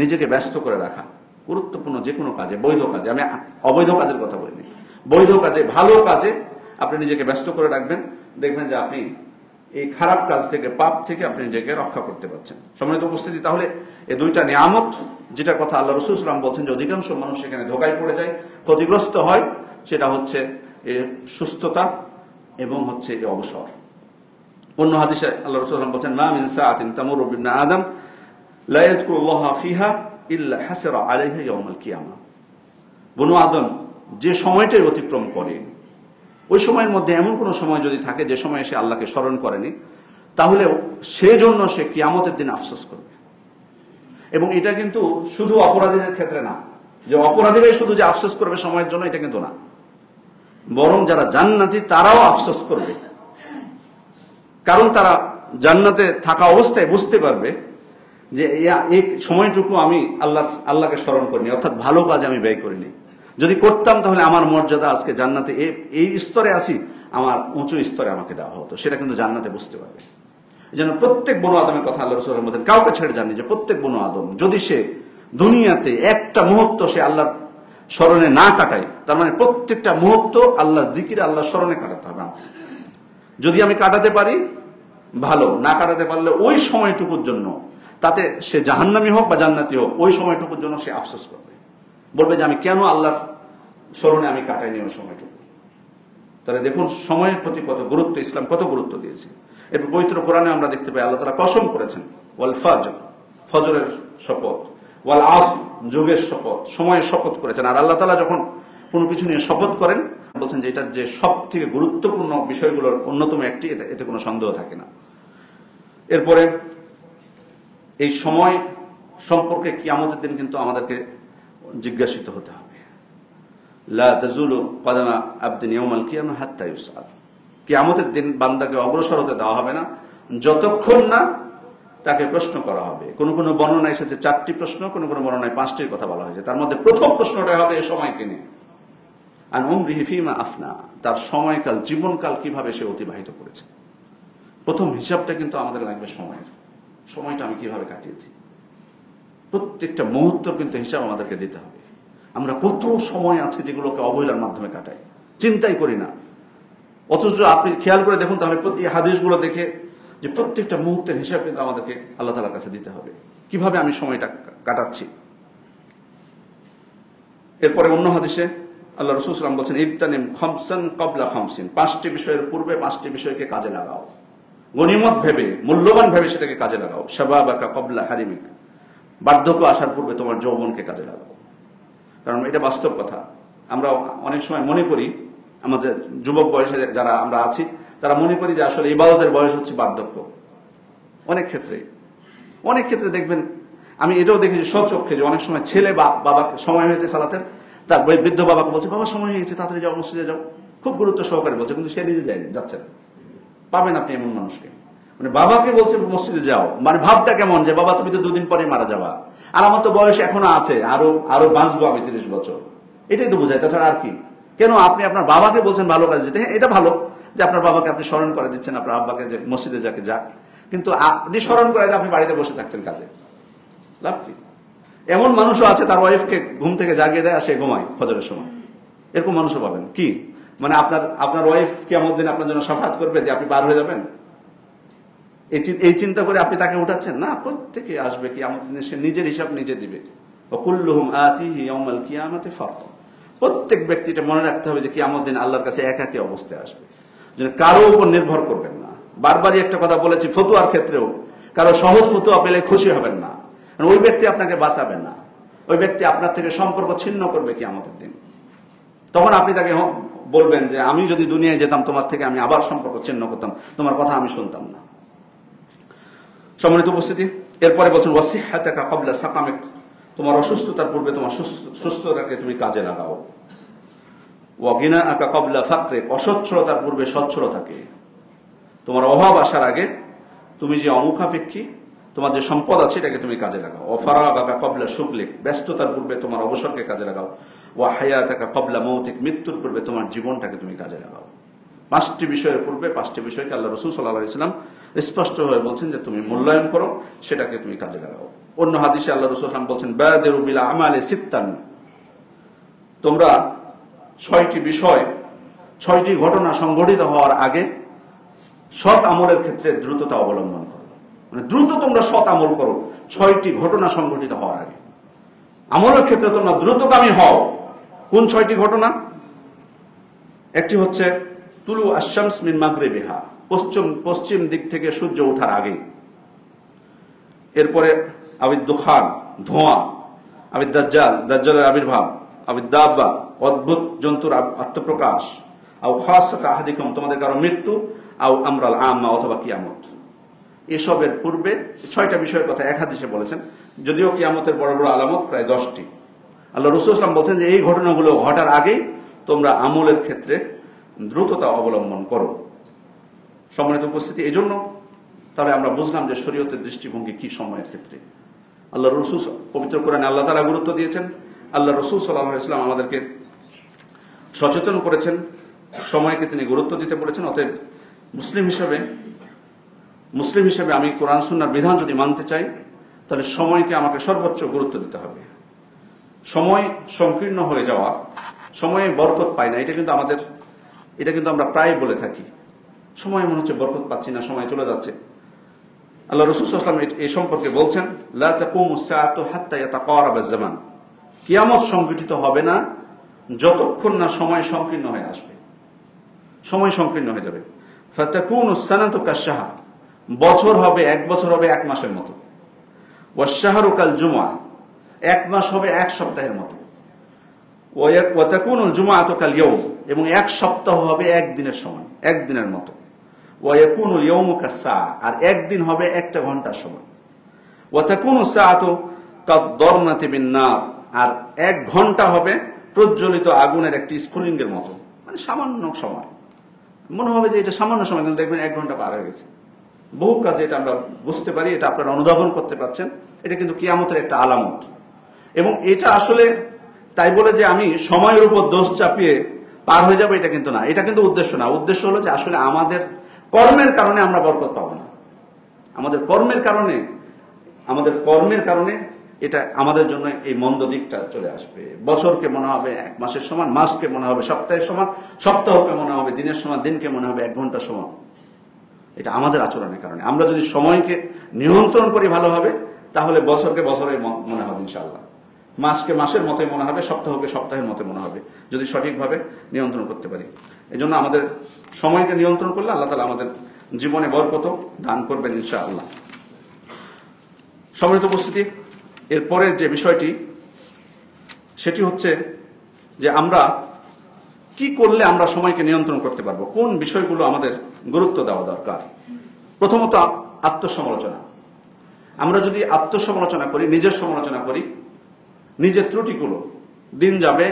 নিজেকে ব্যস্ত করে রাখা গুরুত্বপূর্ণ। যে কোনো কাজে, বৈধ কাজে, আমি অবৈধ কাজের কথা বলিনি, বৈধ কাজে, ভালো কাজে আপনি নিজেকে ব্যস্ত করে রাখবেন, দেখবেন যে আপনি এই খারাপ কাজ থেকে, পাপ থেকে আপনি নিজেকে রক্ষা করতে পারছেন। সম্মানিত উপস্থিতি, তাহলে এই দুইটা নিয়ামত, যেটা কথা আল্লাহ রাসূল সাল্লাল্লাহু আলাইহি ওয়াসাল্লাম বলছেন যে অধিকাংশ মানুষ সেখানে ধোঁকায় পড়ে যায়, ক্ষতিগ্রস্ত হয়, সেটা হচ্ছে সুস্থতা এবং হচ্ছে এই অবসর। অন্য হাদিসে আল্লাহ রাসূল সাল্লাল্লাহু আলাইহি ওয়াসাল্লাম বলছেন, মা মিন সাআতিন তামুরু বিবনি আদম লা ইয়াযকুরুল্লাহ ফিহা ইল্লা হাসরা আলাইহা ইয়াউমাল কিয়ামা। বনু আদম যে সময়টাই অতিক্রম করে, ওই সময়ের মধ্যে এমন কোন সময় যদি থাকে যে সময় সে আল্লাহকে স্মরণ করেনি, তাহলে সেজন্য সে কিয়ামতের দিন আফসোস করবে। এবং এটা কিন্তু শুধু অপরাধীদের ক্ষেত্রে না, যে অপরাধীরাই শুধু যে আফসোস করবে সময়ের জন্য, এটা কিন্তু না, বরং যারা জান্নাতি তারাও আফসোস করবে। কারণ তারা জান্নাতে থাকা অবস্থায় বুঝতে পারবে যে এই সময়টুকু আমি আল্লাহকে স্মরণ করিনি, অর্থাৎ ভালো কাজ আমি ব্যয় করিনি। যদি করতাম তাহলে আমার মর্যাদা আজকে জান্নাতে এই স্তরে আছি, আমার উঁচু স্তরে আমাকে দেওয়া হতো, সেটা কিন্তু জান্নাতে বুঝতে পারবে। এই জন্য প্রত্যেক বনু আদমের কথা আল্লাহ রাসূল বলেন, কাউকে ছেড়ে যাননি, যে প্রত্যেক বনু আদম যদি সে দুনিয়াতে একটা মুহূর্ত সে আল্লাহর স্মরণে না কাটায়, তার মানে প্রত্যেকটা মুহূর্ত আল্লাহ জিকিরে, আল্লাহ স্মরণে কাটাতে হবে আমাকে। যদি আমি কাটাতে পারি ভালো, না কাটাতে পারলে ওই সময়টুকুর জন্য, তাতে সে জাহান্নামী হোক বা জান্নাতি হোক, ওই সময়টুকুর জন্য সে আফসোস করবে, বলবে যে আমি কেন আল্লাহর স্মরণে আমি কাটাইনি ওই সময়টুকু। তাহলে দেখুন সময়ের প্রতি কত গুরুত্ব, ইসলাম কত গুরুত্ব দিয়েছে। এরপর পবিত্র কোরআনে আমরা দেখতে পাই আল্লাহ তাআলা কসম করেছেন, ওয়াল ফাজর, ফজরের শপথ, ওয়াল আসর, যুগের শপথ, সময়ের শপথ করেছেন। আর আল্লাহ তাআলা যখন কোনো কিছু নিয়ে শপথ করেন, বলছেন যে এটা যে সব থেকে গুরুত্বপূর্ণ বিষয়গুলোর অন্যতম একটি, এতে কোনো সন্দেহ থাকে না। এরপরে এই সময় সম্পর্কে কিয়ামতের দিন কিন্তু আমাদেরকে জিজ্ঞাসিত হতে হবে। লা তাজুলু কদামা আবদিন ইয়াউমাল কিয়ামা হাত্তা ইউসআল। কিয়ামতের দিন বান্দাকে অগ্রসর হতে দেওয়া হবে না যতক্ষণ না তাকে প্রশ্ন করা হবে। কোন কোন বর্ণনায় এসেছে 4টি প্রশ্ন, কোন কোন বর্ণনায় 5টির কথা বলা হয়েছে। তার মধ্যে প্রথম প্রশ্নটা হবে এই সময়কে নিয়ে, আন উমরিহি ফিমা আফনা, তার সময়কাল, জীবনকাল কিভাবে সে অতিবাহিত করেছে। প্রথম হিসাবটা কিন্তু আমাদের লাগবে সময়ের, সময়টা আমি কিভাবে কাটিয়েছি। প্রত্যেকটা মুহূর্তের কিন্তু হিসাব আমাদেরকে দিতে হবে। আমরা কত সময় আছে যেগুলোকে অবহেলার মাধ্যমে কাটাই, চিন্তাই করি না। অথচ আপনি খেয়াল করে দেখুন তাহলে এই হাদিসগুলো দেখে যে প্রত্যেকটা মুহূর্তের হিসাব কিন্তু আমাদেরকে আল্লাহ তাআলার কাছে দিতে হবে, কিভাবে আমি সময়টা কাটাচ্ছি। এরপরে অন্য হাদিসে আল্লাহ রাসূল সাল্লাল্লাহু আলাইহি ওয়াসাল্লাম বলেছেন, ইবতানিম খামসান ক্বাবলা খামসিন, 5টি বিষয়ের পূর্বে 5টি বিষয়কে কাজে লাগাও, গনিমত ভেবে, মূল্যবান ভেবে সেটাকে কাজে লাগাও। শাবাবাকা ক্বাবলা হারিমিক, বার্ধক্য আসার পূর্বে তোমার যৌবনকে কাজে লাগাও। কারণ এটা বাস্তব কথা। আমরা অনেক সময় মনে করি, আমাদের যুবক বয়সে যারা আমরা আছি তারা মনে করি যে আসলে ইবাদতের বয়স হচ্ছে বার্ধক্য। অনেক ক্ষেত্রে দেখবেন, আমি এটাও দেখেছি স্বচক্ষে, যে অনেক সময় ছেলে বাবা সময় হয়েছে সালাতের, তার বৃদ্ধ বাবাকে বলছে, বাবা সময় হয়ে গেছে, তাড়াতাড়ি যাও, মসজিদে যাও, খুব গুরুত্ব সহকারে বলছে, কিন্তু সে নিজে যাচ্ছে না। পাবেন আপনি এমন মানুষকে। মানে বাবাকে বলছে মসজিদে যাও, মানে ভাবটা কেমন যে বাবা তুমি তো দুদিন পরে মারা যাবা, আর আমার তো বয়স এখনো আছে, আরো বাঁচবো আমি 30 বছর। এটাই তো বোঝায়, তাছাড়া আর কি। কেন আপনি আপনার বাবাকে বলছেন ভালো কাজে যেতে? হ্যাঁ, এটা ভালো যে আপনার বাবাকে আপনি স্মরণ করে দিচ্ছেন, আপনার আব্বাকে যে মসজিদে যাকে যাক, কিন্তু আপনি স্মরণ করে আপনি বাড়িতে বসে থাকছেন কাজে, লাভ কি? এমন মানুষও আছে তার ওয়াইফকে ঘুম থেকে জাগিয়ে দেয় আর সে ঘুমায় ফজরের সময়, এরকম মানুষও পাবেন। কি মানে আপনার ওয়াইফ কিয়ামত দিন আপনার জন্য শাফাত করবে যে আপনি পার হয়ে যাবেন, এই চিন্তা করে আপনি তাকে উঠাচ্ছেন না? প্রত্যেকে আসবে কিয়ামত দিনে, সে নিজের হিসাব নিজে দিবে। কুল্লুহুম আতিহি ইয়াউমাল কিয়ামাতি ফারদা। প্রত্যেক ব্যক্তিটা মনে রাখতে হবে যে কিয়ামত দিন আল্লাহর কাছে একাকী অবস্থায় আসবে, যেন কারো উপর নির্ভর করবেন না। বারবারই একটা কথা বলেছি, ফতুয়ার ক্ষেত্রেও কারো সহজ ফতুয়া পেলে খুশি হবেন না, ওই ব্যক্তি আপনাকে বাঁচাবে না, ওই ব্যক্তি আপনার থেকে সম্পর্ক ছিন্ন করবে কিয়ামতের দিন। তখন আপনি তাকে বলবেন যে আমি যদি দুনিয়ায় যেতাম তোমার থেকে আমি আবার সম্পর্ক ছিন্ন করতাম, তোমার কথা আমি শুনতাম না। সম্মানিত উপস্থিতি, এরপরে বলছেন ওয়াসিহাতাকা ক্বাবলা সাকামিক, তোমার অসুস্থতার পূর্বে তোমার সুস্থতাকে তুমি কাজে লাগাও। ওয়া গিনাআকা ক্বাবলা ফাকরিক, অসচ্ছলতার পূর্বে সচ্ছলতাকে, তোমার অভাব আসার আগে তুমি যে অমুখাপেক্ষী, তোমার যে সম্পদ আছে এটাকে তুমি কাজে লাগাও। ও ফারাগাকা ক্বাবলা শুগলিক, ব্যস্ততার পূর্বে তোমার অবসরকে কাজে লাগাও। ওয়া হায়াতাকা ক্বাবলা মৌতিক, মৃত্যুর পূর্বে তোমার জীবনটাকে তুমি কাজে লাগাও। 5টি বিষয়ের পূর্বে 5টি বিষয়কে আল্লাহ রাসূল সাল্লাল্লাহু আলাইহি ওয়াসাল্লাম স্পষ্ট হয়ে বলছেন যে তুমি মূল্যায়ন করো, সেটাকে তুমি কাজে লাগাও। অন্য হাদিসে আল্লাহ রাসূল সাল্লাল্লাহু আলাইহি ওয়াসাল্লাম বলছেন বাদিরু বিল আমালি সিত্তান, তোমরা 6টি বিষয়, 6টি ঘটনা সংঘটিত হওয়ার আগে সৎ আমলের ক্ষেত্রে দ্রুততা অবলম্বন করো। মানে দ্রুত তোমরা সৎ আমল করো 6টি ঘটনা সংঘটিত হওয়ার আগে। আমলের ক্ষেত্রে তোমরা দ্রুতগামী হও। কোন 6টি ঘটনা? একটি হচ্ছে তুলু আশ-শামস মিন মাগরিবিহা, পশ্চিম দিক থেকে সূর্য ওঠার আগে। এরপরে আবিদ দুখান, ধোঁয়া, আবিদ দাজ্জাল, দাজ্জালের আবির্ভাব, আবিদ দাব্বা, অদ্ভুত জন্তুর আত্মপ্রকাশ, আও খাসাতা আহাদিকুম, তোমাদের কারো মৃত্যু, আও আমরাল আম্মা, অথবা কিয়ামত। এসবের পূর্বে 6টা বিষয়ের কথা এক হাদিসে বলেছেন, যদিও কিয়ামতের বড় বড় আলামত প্রায় 10টি। আল্লাহ রাসূল সাল্লাল্লাহু আলাইহি ওয়াসাল্লাম বলছেন যে এই ঘটনাগুলো ঘটার আগেই তোমরা আমলের ক্ষেত্রে দ্রুততা অবলম্বন করো। সম্মানিত উপস্থিতি, এই জন্য তাহলে আমরা বুঝলাম যে শরীয়তের দৃষ্টিভঙ্গি কি সময়ের ক্ষেত্রে। আল্লাহ রাসূল পবিত্র কোরআনে আল্লাহ তাআলা গুরুত্ব দিয়েছেন, আল্লাহ রাসূল সাল্লাল্লাহু আলাইহি ওয়াসাল্লাম আমাদেরকে সচেতন করেছেন, সময়কে তিনি গুরুত্ব দিতে বলেছেন। অতএব মুসলিম হিসেবে আমি কোরআন সুন্নাহর বিধান যদি মানতে চাই, তাহলে সময়কে আমাকে সর্বোচ্চ গুরুত্ব দিতে হবে। সময় সংকীর্ণ হয়ে যাওয়া, সময়ে বরকত পায় না, এটা কিন্তু আমরা প্রায় বলে থাকি। সময় মনে হচ্ছে বরকত পাচ্ছি না, সময় চলে যাচ্ছে। আল্লাহ রাসূল সাল্লাল্লাহু আলাইহি ওয়াসাল্লাম এই সম্পর্কে বলছেন লা তাকুমুস সাআতু হাত্তা ইয়াতাকারাবাজ জামান, কিয়ামত সংঘটিত হবে না যতক্ষণ না সময় সংকীর্ণ হয়ে আসবে। সময় সংকীর্ণ হয়ে যাবে। ফাতাকুনুস সানাতু কাশ-শাহর, বছর হবে 1 বছর হবে 1 মাসের মতো। ওয়াশ-শাহরু কাল জুমআ, 1 মাস হবে 1 সপ্তাহের মতো। ওয়া তাকুনুল জুমআতু কাল ইয়াওম, এবং 1 সপ্তাহ হবে 1 দিনের সমান, 1 দিনের মতো। ওয়া ইয়াকুনুল ইয়াওমু কাস-সাআ, আর 1 দিন হবে 1টা ঘন্টার সমান। ওয়া তাকুনুস সাআতু কাদ-দারনাতি বিন-নার, আর 1 ঘন্টা হবে প্রজ্বলিত আগুনের একটি স্ফুলিঙ্গের মতো। মানে সামান্য সময়, মনে হবে যে এটা সামান্য সময়, কিন্তু দেখবেন 1 ঘন্টা পার হয়ে গেছে। বহু কাজে এটা আমরা বুঝতে পারি, এটা আপনারা অনুধাবন করতে পারছেন। এটা কিন্তু কিয়ামতের একটা আলামত। এবং এটা আসলে তাই বলে যে আমি সময়ের উপর দোষ চাপিয়ে পার হয়ে যাবো, এটা কিন্তু না, এটা কিন্তু উদ্দেশ্য না। উদ্দেশ্য হলো যে আসলে আমাদের কর্মের কারণে আমরা বরকত পাবো না। আমাদের কর্মের কারণে এটা আমাদের জন্য এই মন্দ দিকটা চলে আসবে। বছরকে মনে হবে 1 মাসের সমান, মাসকে মনে হবে সপ্তাহের সমান, সপ্তাহকে মনে হবে দিনের সমান, দিনকে মনে হবে 1 ঘন্টার সমান। এটা আমাদের আচরণের কারণে। আমরা যদি সময়কে নিয়ন্ত্রণ করি ভালোভাবে, তাহলে বছরকে বছরের মনে হবে ইনশাআল্লাহ, মাসকে মাসের মতোই মনে হবে, সপ্তাহকে সপ্তাহের মতো মনে হবে, যদি সঠিকভাবে নিয়ন্ত্রণ করতে পারি। এই জন্য আমাদের সময়কে নিয়ন্ত্রণ করলে আল্লাহ তাআলা আমাদের জীবনে বরকত দান করবেন ইনশাআল্লাহ। সম্মানিত উপস্থিতি, এরপরে যে বিষয়টি সেটি হচ্ছে যে আমরা কি করলে আমরা সময়কে নিয়ন্ত্রণ করতে পারবো, কোন বিষয়গুলো আমাদের গুরুত্ব দেওয়া দরকার। প্রথমত আত্মসমালোচনা। আমরা যদি আত্মসমালোচনা করি, নিজের সমালোচনা করি, নিজের ত্রুটিগুলো, দিন যাবে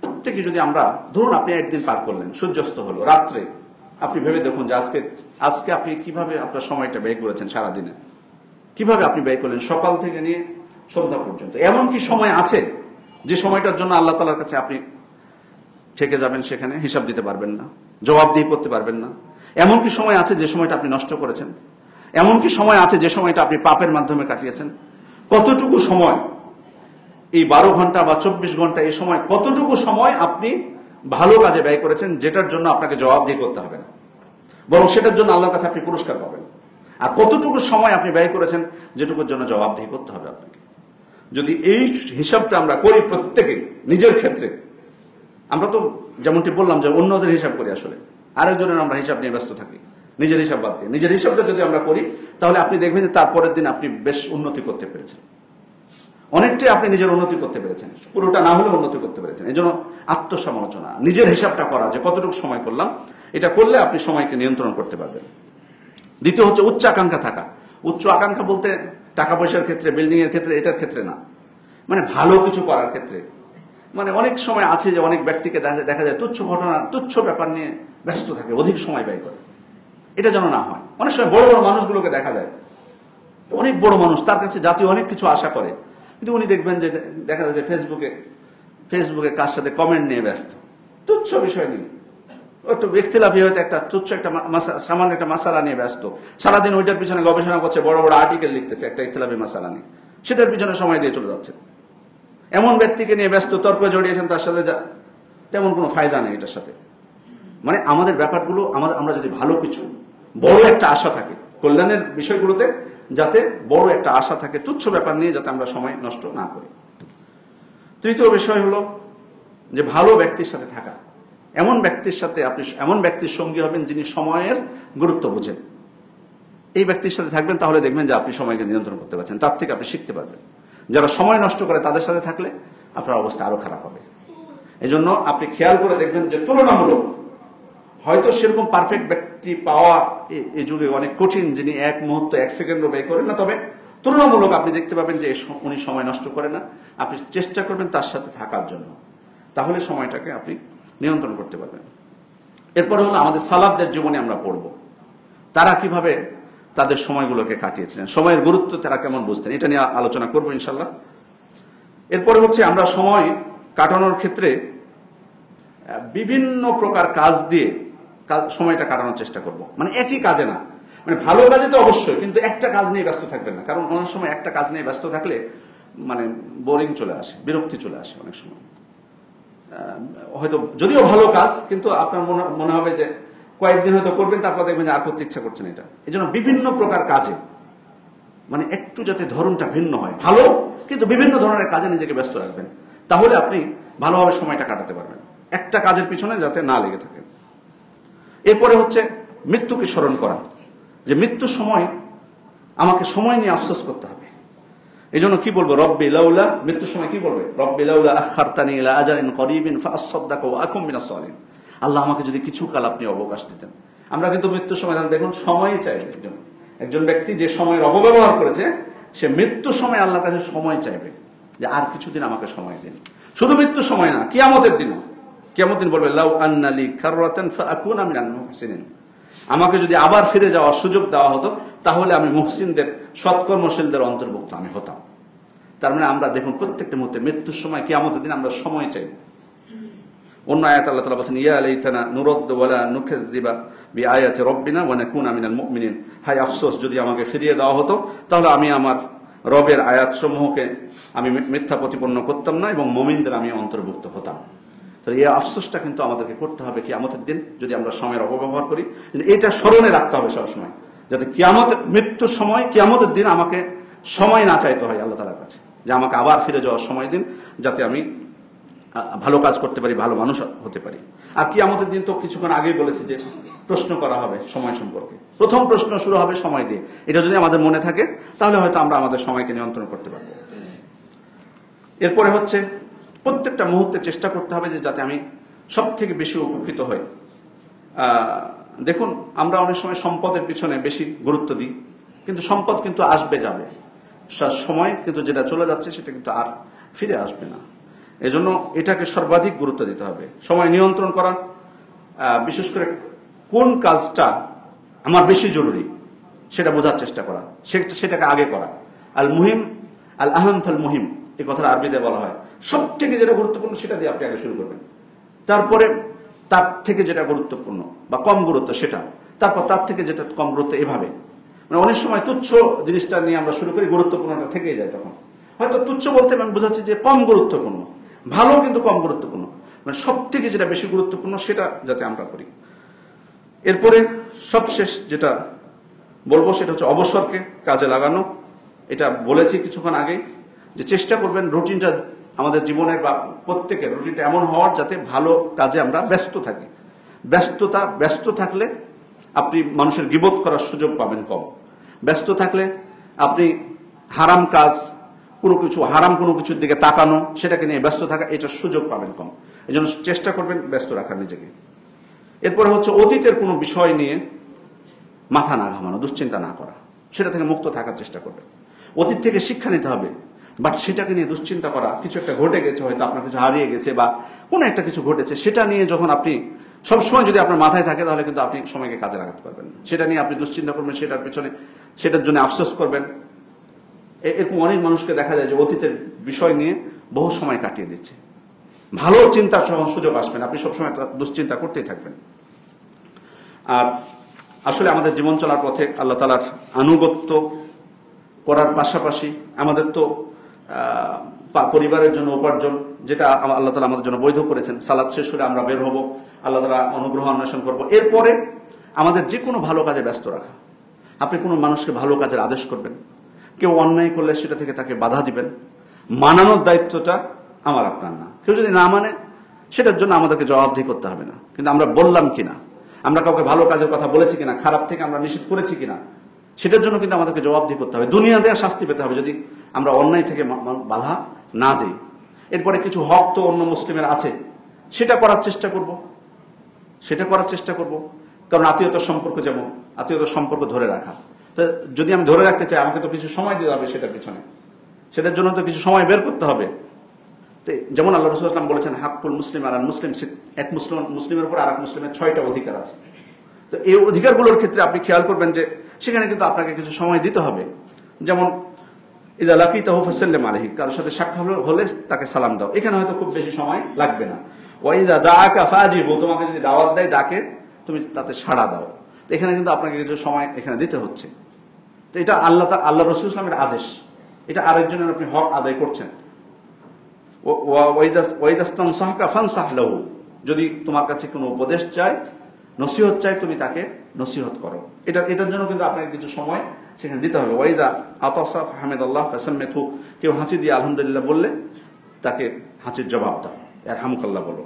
প্রত্যেকে যদি আমরা, ধরুন আপনি একদিন পার করলেন, সূর্যাস্ত হলো রাত্রে, আপনি ভেবে দেখুন যে আজকে আপনি কিভাবে আপনার সময়টা ব্যয় করেছেন সারাদিনে, কিভাবে আপনি ব্যয় করলেন সকাল থেকে নিয়ে সন্ধ্যা পর্যন্ত। এমন কি সময় আছে যে সময়টার জন্য আল্লাহ তাআলার কাছে আপনি থেকে যাবেন, সেখানে হিসাব দিতে পারবেন না, জবাবদিহি করতে পারবেন না? এমন কি সময় আছে যে সময়টা আপনি নষ্ট করেছেন? এমন কি সময় আছে যে সময়টা আপনি পাপের মাধ্যমে কাটিয়েছেন? কতটুকু সময় এই 12 ঘন্টা বা 24 ঘন্টা এই সময়, কতটুকু সময় আপনি ভালো কাজে ব্যয় করেছেন যেটার জন্য আপনাকে জবাবদিহি করতে হবে না, বরং সেটার জন্য আল্লাহর কাছে আপনি পুরস্কার পাবেন? আর কতটুকু সময় আপনি ব্যয় করেছেন যেটুকুর জন্য জবাবদিহি করতে হবে আপনাকে? যদি এই হিসাবটা আমরা করি প্রত্যেকে নিজের ক্ষেত্রে, আমরা তো যেমনটি বললাম যে অন্যদের হিসাব করি, আসলে আরেকজনের আমরা হিসাব নিয়ে ব্যস্ত থাকি, নিজের হিসাব বাদ দিয়ে। নিজের হিসাবটা যদি আমরা করি তাহলে আপনি দেখবেন যে তারপরের দিন আপনি বেশ উন্নতি করতে পেরেছেন, অনেকটাই আপনি নিজের উন্নতি করতে পেরেছেন, পুরোটা না হলেও উন্নতি করতে পেরেছেন। এই জন্য আত্মসমালোচনা, নিজের হিসাবটা করা যে কতটুকু সময় করলাম, এটা করলে আপনি সময়কে নিয়ন্ত্রণ করতে পারবেন। দ্বিতীয় হচ্ছে উচ্চ আকাঙ্ক্ষা থাকা। উচ্চ আকাঙ্ক্ষা বলতে টাকা পয়সার ক্ষেত্রে, বিল্ডিং এর ক্ষেত্রে, এটার ক্ষেত্রে না, মানে ভালো কিছু করার ক্ষেত্রে। মানে অনেক সময় আছে যে অনেক ব্যক্তিকে দেখা যায় তুচ্ছ ঘটনা, তুচ্ছ ব্যাপার নিয়ে ব্যস্ত থাকে, অধিক সময় ব্যয় করে। এটা যেন না হয়। অনেক সময় বড় বড় মানুষগুলোকে দেখা যায়, অনেক বড় মানুষ, তার কাছে জাতীয় অনেক কিছু আশা করে, কিন্তু উনি দেখবেন যে দেখা যাচ্ছে ফেসবুকে কার সাথে কমেন্ট নিয়ে ব্যস্ত, তুচ্ছ বিষয় নিয়ে, একটু ব্যক্তিলাভী হয়তো একটা তুচ্ছ একটা সামান্য একটা মাসালা নিয়ে ব্যস্ত, সারাদিন ওইটার পিছনে গবেষণা করছে, বড় বড় আর্টিকেল লিখতেছে একটা ইখতিলাফি মাসালা নিয়ে, সেটার পিছনে সময় দিয়ে চলে যাচ্ছে। এমন ব্যক্তিকে নিয়ে ব্যস্ত, তর্ক জড়িয়েছেন, তার সাথে তেমন কোনো ফায়দা নেই এটার সাথে। মানে আমাদের ব্যাপারগুলো, আমরা যদি ভালো কিছু, বড় একটা আশা থাকে কল্যাণের বিষয়গুলোতে, যাতে বড় একটা আশা থাকে, তুচ্ছ ব্যাপার নিয়ে যাতে আমরা সময় নষ্ট না করি। তৃতীয় বিষয় হলো যে ভালো ব্যক্তির সাথে থাকা। এমন ব্যক্তির সাথে আপনি, এমন ব্যক্তির সঙ্গী হবেন যিনি সময়ের গুরুত্ব বোঝেন। এই ব্যক্তির সাথে থাকবেন, তাহলে দেখবেন যে আপনি সময়কে নিয়ন্ত্রণ করতে পারছেন, তার থেকে আপনি শিখতে পারবেন। যারা সময় নষ্ট করে তাদের সাথে থাকলে আপনার অবস্থা আরো খারাপ হবে। এই জন্য আপনি খেয়াল করে দেখবেন যে তুলনামূলক, হয়তো সেরকম পারফেক্ট ব্যক্তি পাওয়া এই যুগে অনেক কঠিন, যিনি এক মুহূর্ত, এক সেকেন্ডও ব্যয় করেন না, তবে তুলনামূলক আপনি দেখতে পাবেন যে উনি সময় নষ্ট করে না। আপনি চেষ্টা করবেন তার সাথে থাকার জন্য, তাহলে সময়টাকে আপনি নিয়ন্ত্রণ করতে পারবেন। এরপরে হলো আমাদের সালাফদের জীবনে আমরা পড়ব, তারা কিভাবে তাদের সময়গুলোকে কাটিয়েছিলেন, সময়ের গুরুত্ব তারা কেমন বুঝতেন, এটা নিয়ে আলোচনা করবো ইনশাল্লাহ। এরপরে হচ্ছে আমরা সময় কাটানোর ক্ষেত্রে বিভিন্ন প্রকার কাজ দিয়ে সময়টা কাটানোর চেষ্টা করব। মানে একই কাজে না, মানে ভালো কাজে তো অবশ্যই, কিন্তু একটা কাজ নিয়ে ব্যস্ত থাকবেন না, কারণ অনেক সময় একটা কাজ নিয়ে ব্যস্ত থাকলে মানে বোরিং চলে আসে, বিরক্তি চলে আসে অনেক সময়। হয়তো যদিও ভালো কাজ, কিন্তু আপনার মনে হবে যে কয়েকদিন হয়তো করবেন, তারপর দেখবেন যে আর করতে ইচ্ছা করছেন এটা। এই জন্য বিভিন্ন প্রকার কাজে, মানে একটু যাতে ধরনটা ভিন্ন হয়, ভালো কিন্তু বিভিন্ন ধরনের কাজে নিজেকে ব্যস্ত রাখবেন, তাহলে আপনি ভালোভাবে সময়টা কাটাতে পারবেন, একটা কাজের পিছনে যাতে না লেগে থাকে। এরপরে হচ্ছে মৃত্যুকে স্মরণ করা, যে মৃত্যুর সময় আমাকে সময় নিয়ে আফসোস করতে হবে। এই জন্য কি বলবো, রব্বি লাউলা, মৃত্যুর সময় কি বলবে, রব্বি লাউলা আখারতানি ইলা আজালিন করিবিন ফাআসাদদাকু ওয়া আকুম মিনাস সালিহিন। আল্লাহ আমাকে যদি কিছু কাল আপনি অবকাশ দিতেন। আমরা কিন্তু মৃত্যুর সময় দেখুন সময়ই চাইবে, একজন ব্যক্তি যে সময়ের অপব্যবহার করেছে, সে মৃত্যুর সময় আল্লাহর কাছে সময় চাইবে যে আর কিছুদিন আমাকে সময় দিন। শুধু মৃত্যুর সময় না, কিয়ামতের দিনও। কিয়ামতের দিন বলবে লাউ আন্নালি কাররাতান ফাআকুনা মিনাল মুহসিনিন, আমাকে যদি আবার ফিরে যাওয়ার সুযোগ দেওয়া হতো, তাহলে আমি মুহসিনদের, সৎকর্মশীলদের অন্তর্ভুক্ত আমি হতাম। তার মানে আমরা দেখুন প্রত্যেকটা মুহূর্তে মৃত্যুর সময়, কিয়ামতের দিন আমরা সময় চাই। অন্য আয়াত আল্লাহ তাআলা বলেছেন, ইয়া লাইতানা নুরদ্দু ওয়ালা নুকাযযিবা বিআয়াতি রাব্বিনা ওয়া নাকুনা মিনাল মুমিনিন। হায় আফসোস, যদি আমাকে ফিরিয়ে দেওয়া হতো, তাহলে আমি আমার রবের আয়াতসমূহকে আমি মিথ্যা প্রতিপন্ন করতাম না এবং মুমিনদের আমি অন্তর্ভুক্ত হতাম। তাহলে এই আফসোসটা কিন্তু আমাদেরকে করতে হবে কিয়ামতের দিন, যদি আমরা সময়ের অপব্যবহার করি। এটা স্মরণে রাখতে হবে সবসময়, যাতে মৃত্যুর সময়, কিয়ামতের দিন আমাকে সময় না চাইতে হয় আল্লাহ তাআলার কাছে, যে আমাকে আবার ফিরে যাওয়ার সময় দিন, যাতে আমি ভালো কাজ করতে পারি, ভালো মানুষ হতে পারি। আর কিয়ামতের দিন তো কিছুক্ষণ আগেই বলেছি যে প্রশ্ন করা হবে সময় সম্পর্কে। প্রথম প্রশ্ন শুরু হবে সময় দিয়ে। এটা যদি আমাদের মনে থাকে, তাহলে হয়তো আমরা আমাদের সময়কে নিয়ন্ত্রণ করতে পারবো। এরপরে হচ্ছে প্রত্যেকটা মুহূর্তে চেষ্টা করতে হবে যে যাতে আমি সব থেকে বেশি উপকৃত হই। দেখুন, আমরা অনেক সময় সম্পদের পিছনে বেশি গুরুত্ব দিই, কিন্তু সম্পদ কিন্তু আসবে যাবে, সময় কিন্তু যেটা চলে যাচ্ছে সেটা কিন্তু আর ফিরে আসবে না। এজন্য এটাকে সর্বাধিক গুরুত্ব দিতে হবে। সময় নিয়ন্ত্রণ করা, বিশেষ করে কোন কাজটা আমার বেশি জরুরি সেটা বোঝার চেষ্টা করা, সেটাকে আগে করা। আল মুহিম আল আহম ফাল মুহিম, এই কথাটা আরবিতে বলা হয়। সব থেকে যেটা গুরুত্বপূর্ণ সেটা দিয়ে আপনি আগে শুরু করবেন, তারপরে তার থেকে যেটা গুরুত্বপূর্ণ বা কম গুরুত্ব সেটা, তারপর তার থেকে যেটা কম গুরুত্ব, এভাবে। মানে অনেক সময় তুচ্ছ জিনিসটা নিয়ে আমরা শুরু করি, গুরুত্বপূর্ণটা থেকেই যায়। তখন হয়তো তুচ্ছ বলতে আমি বোঝাচ্ছি যে কম গুরুত্বপূর্ণ, ভালো কিন্তু কম গুরুত্বপূর্ণ, মানে সব থেকে যেটা বেশি গুরুত্বপূর্ণ সেটা যাতে আমরা করি। এরপরে সবশেষ যেটা বলবো সেটা হচ্ছে অবসরকে কাজে লাগানো। এটা বলেছি কিছুক্ষণ আগেই, যে চেষ্টা করবেন রুটিনটা আমাদের জীবনের বা প্রত্যেকের রুটিনটা এমন হওয়ার যাতে ভালো কাজে আমরা ব্যস্ত থাকি। ব্যস্ত থাকলে আপনি মানুষের গীবত করার সুযোগ পাবেন কম। ব্যস্ত থাকলে আপনি হারাম কাজ হারাম কোনো কিছুর দিকে তাকানো, সেটাকে নিয়ে ব্যস্ত থাকা, এটার সুযোগ পাবেন কম। এই জন্য চেষ্টা করবেন ব্যস্ত রাখার নিজেকে। এরপরে হচ্ছে অতীতের কোনো বিষয় নিয়ে মাথা না ঘামানো, দুশ্চিন্তা না করা, সেটা থেকে মুক্ত থাকার চেষ্টা করবেন। অতীত থেকে শিক্ষা নিতে হবে, বাট সেটাকে নিয়ে দুশ্চিন্তা করা, কিছু একটা ঘটে গেছে, হয়তো আপনার কিছু হারিয়ে গেছে বা কোনো একটা কিছু ঘটেছে, সেটা নিয়ে যখন আপনি সবসময় যদি আপনার মাথায় থাকে, তাহলে কিন্তু আপনি সময়কে কাজে লাগাতে পারবেন। সেটা নিয়ে আপনি দুশ্চিন্তা করবেন, সেটার পিছনে সেটার জন্য আফসোস করবেন। এরকম অনেক মানুষকে দেখা যায় যে অতীতের বিষয় নিয়ে বহু সময় কাটিয়ে দিচ্ছে। ভালো চিন্তার সুযোগ আসবেন, আপনি সবসময় দুশ্চিন্তা করতেই থাকবেন। আর আসলে আমাদের জীবন চলার পথে আল্লাহ তাআলার আনুগত্য করার পাশাপাশি আমাদের তো পরিবারের জন্য উপার্জন, যেটা আল্লাহ তাআলা আমাদের জন্য বৈধ করেছেন। সালাত শেষ হলে আমরা বের হব, আল্লাহ তাআলা অনুগ্রহ অন্বেষণ করব। এরপরে আমাদের যে কোনো ভালো কাজে ব্যস্ত রাখা। আপনি কোনো মানুষকে ভালো কাজের আদেশ করবেন, কেউ অন্যায় করলে সেটা থেকে তাকে বাধা দিবেন। মানানোর দায়িত্বটা আমার আপনার না। কেউ যদি না মানে, সেটার জন্য আমাদেরকে জবাবদিহি করতে হবে না, কিন্তু আমরা বললাম কিনা, আমরা কাউকে ভালো কাজের কথা বলেছি কিনা, খারাপ থেকে আমরা নিষেধ করেছি কিনা, সেটার জন্য কিন্তু আমাদেরকে জবাবদিহি করতে হবে। দুনিয়া দেয়া শাস্তি পেতে হবে যদি আমরা অন্যায় থেকে বাধা না দিই। এরপরে কিছু হক তো অন্য মুসলিমের আছে, সেটা করার চেষ্টা করব। কারণ আত্মীয়তার সম্পর্ক, যেমন আত্মীয়তার সম্পর্ক ধরে রাখা, তো যদি আমি ধরে রাখতে চাই, আমাকে তো কিছু সময় দিতে হবে সেটার পিছনে, সেটার জন্য তো কিছু সময় বের করতে হবে। যেমন আল্লাহ রাসূল সাল্লাল্লাহু আলাইহি ওয়াসাল্লাম বলেছেন, হাক্কুল মুসলিম আলাল মুসলিম, এক মুসলিমের উপর আরেক মুসলিমের 6টা অধিকার আছে। তো এই অধিকারগুলোর ক্ষেত্রে আপনি খেয়াল করবেন যে সেখানে কিন্তু আপনাকে কিছু সময় দিতে হবে। যেমন ইযা লাকিতাহু ফাসাল্লিম আলাইহি, কারোর সাথে সাক্ষাৎ হলে তাকে সালাম দাও, এখানে হয়তো খুব বেশি সময় লাগবে না। ওয়া ইযা দাআকা ফাজিবু, তোমাকে যদি দাওয়াত দেয়, ডাকে, তুমি তাতে সাড়া দাও, তো এখানে কিন্তু আপনাকে কিছু সময় এখানে দিতে হচ্ছে। তো এটা আল্লাহ রাসূল সাল্লাল্লাহু আলাইহি ওয়াসাল্লামের আদেশ, এটা আরেকজনের আপনি হক আদায় করছেন। যদি তোমার কাছে কোনো উপদেশ চায়, নসিহত চায়, তুমি তাকে নসিহত করো। এটার জন্য কিন্তু আপনাকে কিছু সময় সেখানে দিতে হবে। ওয়াইদা আতাসা ফাহমিদাল্লাহ ফাসাম্মিতহু, কেউ হাঁচি দিয়ে আলহামদুলিল্লাহ বললে তাকে হাঁচির জবাব দাও, ইয়ারহামুকাল্লাহ বলো।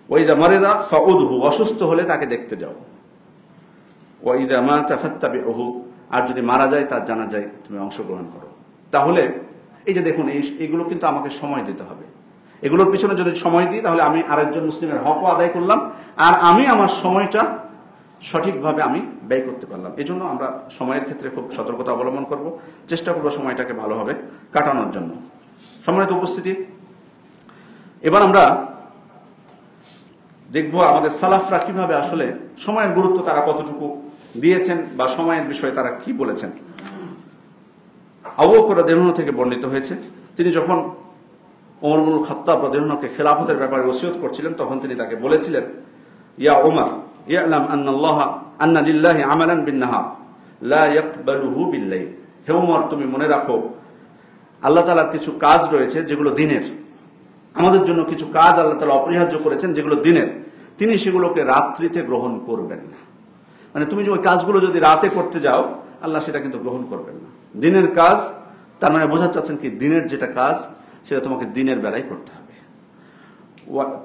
ওয়াইদা মারিদা ফাউদহু, অসুস্থ হলে তাকে দেখতে যাও। ওয়াইদা মাতা ফাত্তাবিউহু, আর যদি মারা যায় তার জানাজায় তুমি অংশগ্রহণ করো। তাহলে এই যে দেখুন, এইগুলো কিন্তু আমাকে সময় দিতে হবে। এগুলোর পিছনে যদি সময় দিই, তাহলে আমি আরেকজন মুসলিমের হকও আদায় করলাম, আর আমি আমার সময়টা সঠিকভাবে আমি ব্যয় করতে পারলাম। এই জন্য আমরা সময়ের ক্ষেত্রে খুব সতর্কতা অবলম্বন করব, চেষ্টা করব সময়টাকে ভালোভাবে কাটানোর জন্য। সম্মানিত উপস্থিতি, এবার আমরা দেখব আমাদের সালাফরা কিভাবে আসলে সময়ের গুরুত্ব তারা কতটুকু দিয়েছেন বা সময়ের বিষয়ে তারা কি বলেছেন। আবু বকর রাদিয়াল্লাহু আনহু থেকে বর্ণিত হয়েছে, তিনি যখন ওমর ইবনুল খাত্তাব রাদিয়াল্লাহু আনহুকে খেলাফতের ব্যাপারে ওসিয়ত করছিলেন, তখন তিনি তাকে বলেছিলেন, ইয়া ওমর ইয়ালাম আন্না লিল্লাহি আমালান বিন-নাহার লা ইয়াকবালুহু বিল-লাইল। হে ওমর, তুমি মনে রাখো, আল্লাহ তাআলার কিছু কাজ রয়েছে যেগুলো দিনের। আমাদের জন্য কিছু কাজ আল্লাহ তাআলা অপরিহার্য করেছেন যেগুলো দিনের, তিনি সেগুলোকে রাত্রিতে গ্রহণ করবেন না। মানে তুমি যে ওই কাজগুলো যদি রাতে করতে যাও, আল্লাহ সেটা কিন্তু গ্রহণ করবেন না। দিনের কাজ, তার মানে বোঝাতে চাচ্ছেন কি, দিনের যেটা কাজ সেটা তোমাকে দিনের বেলায় করতে হবে।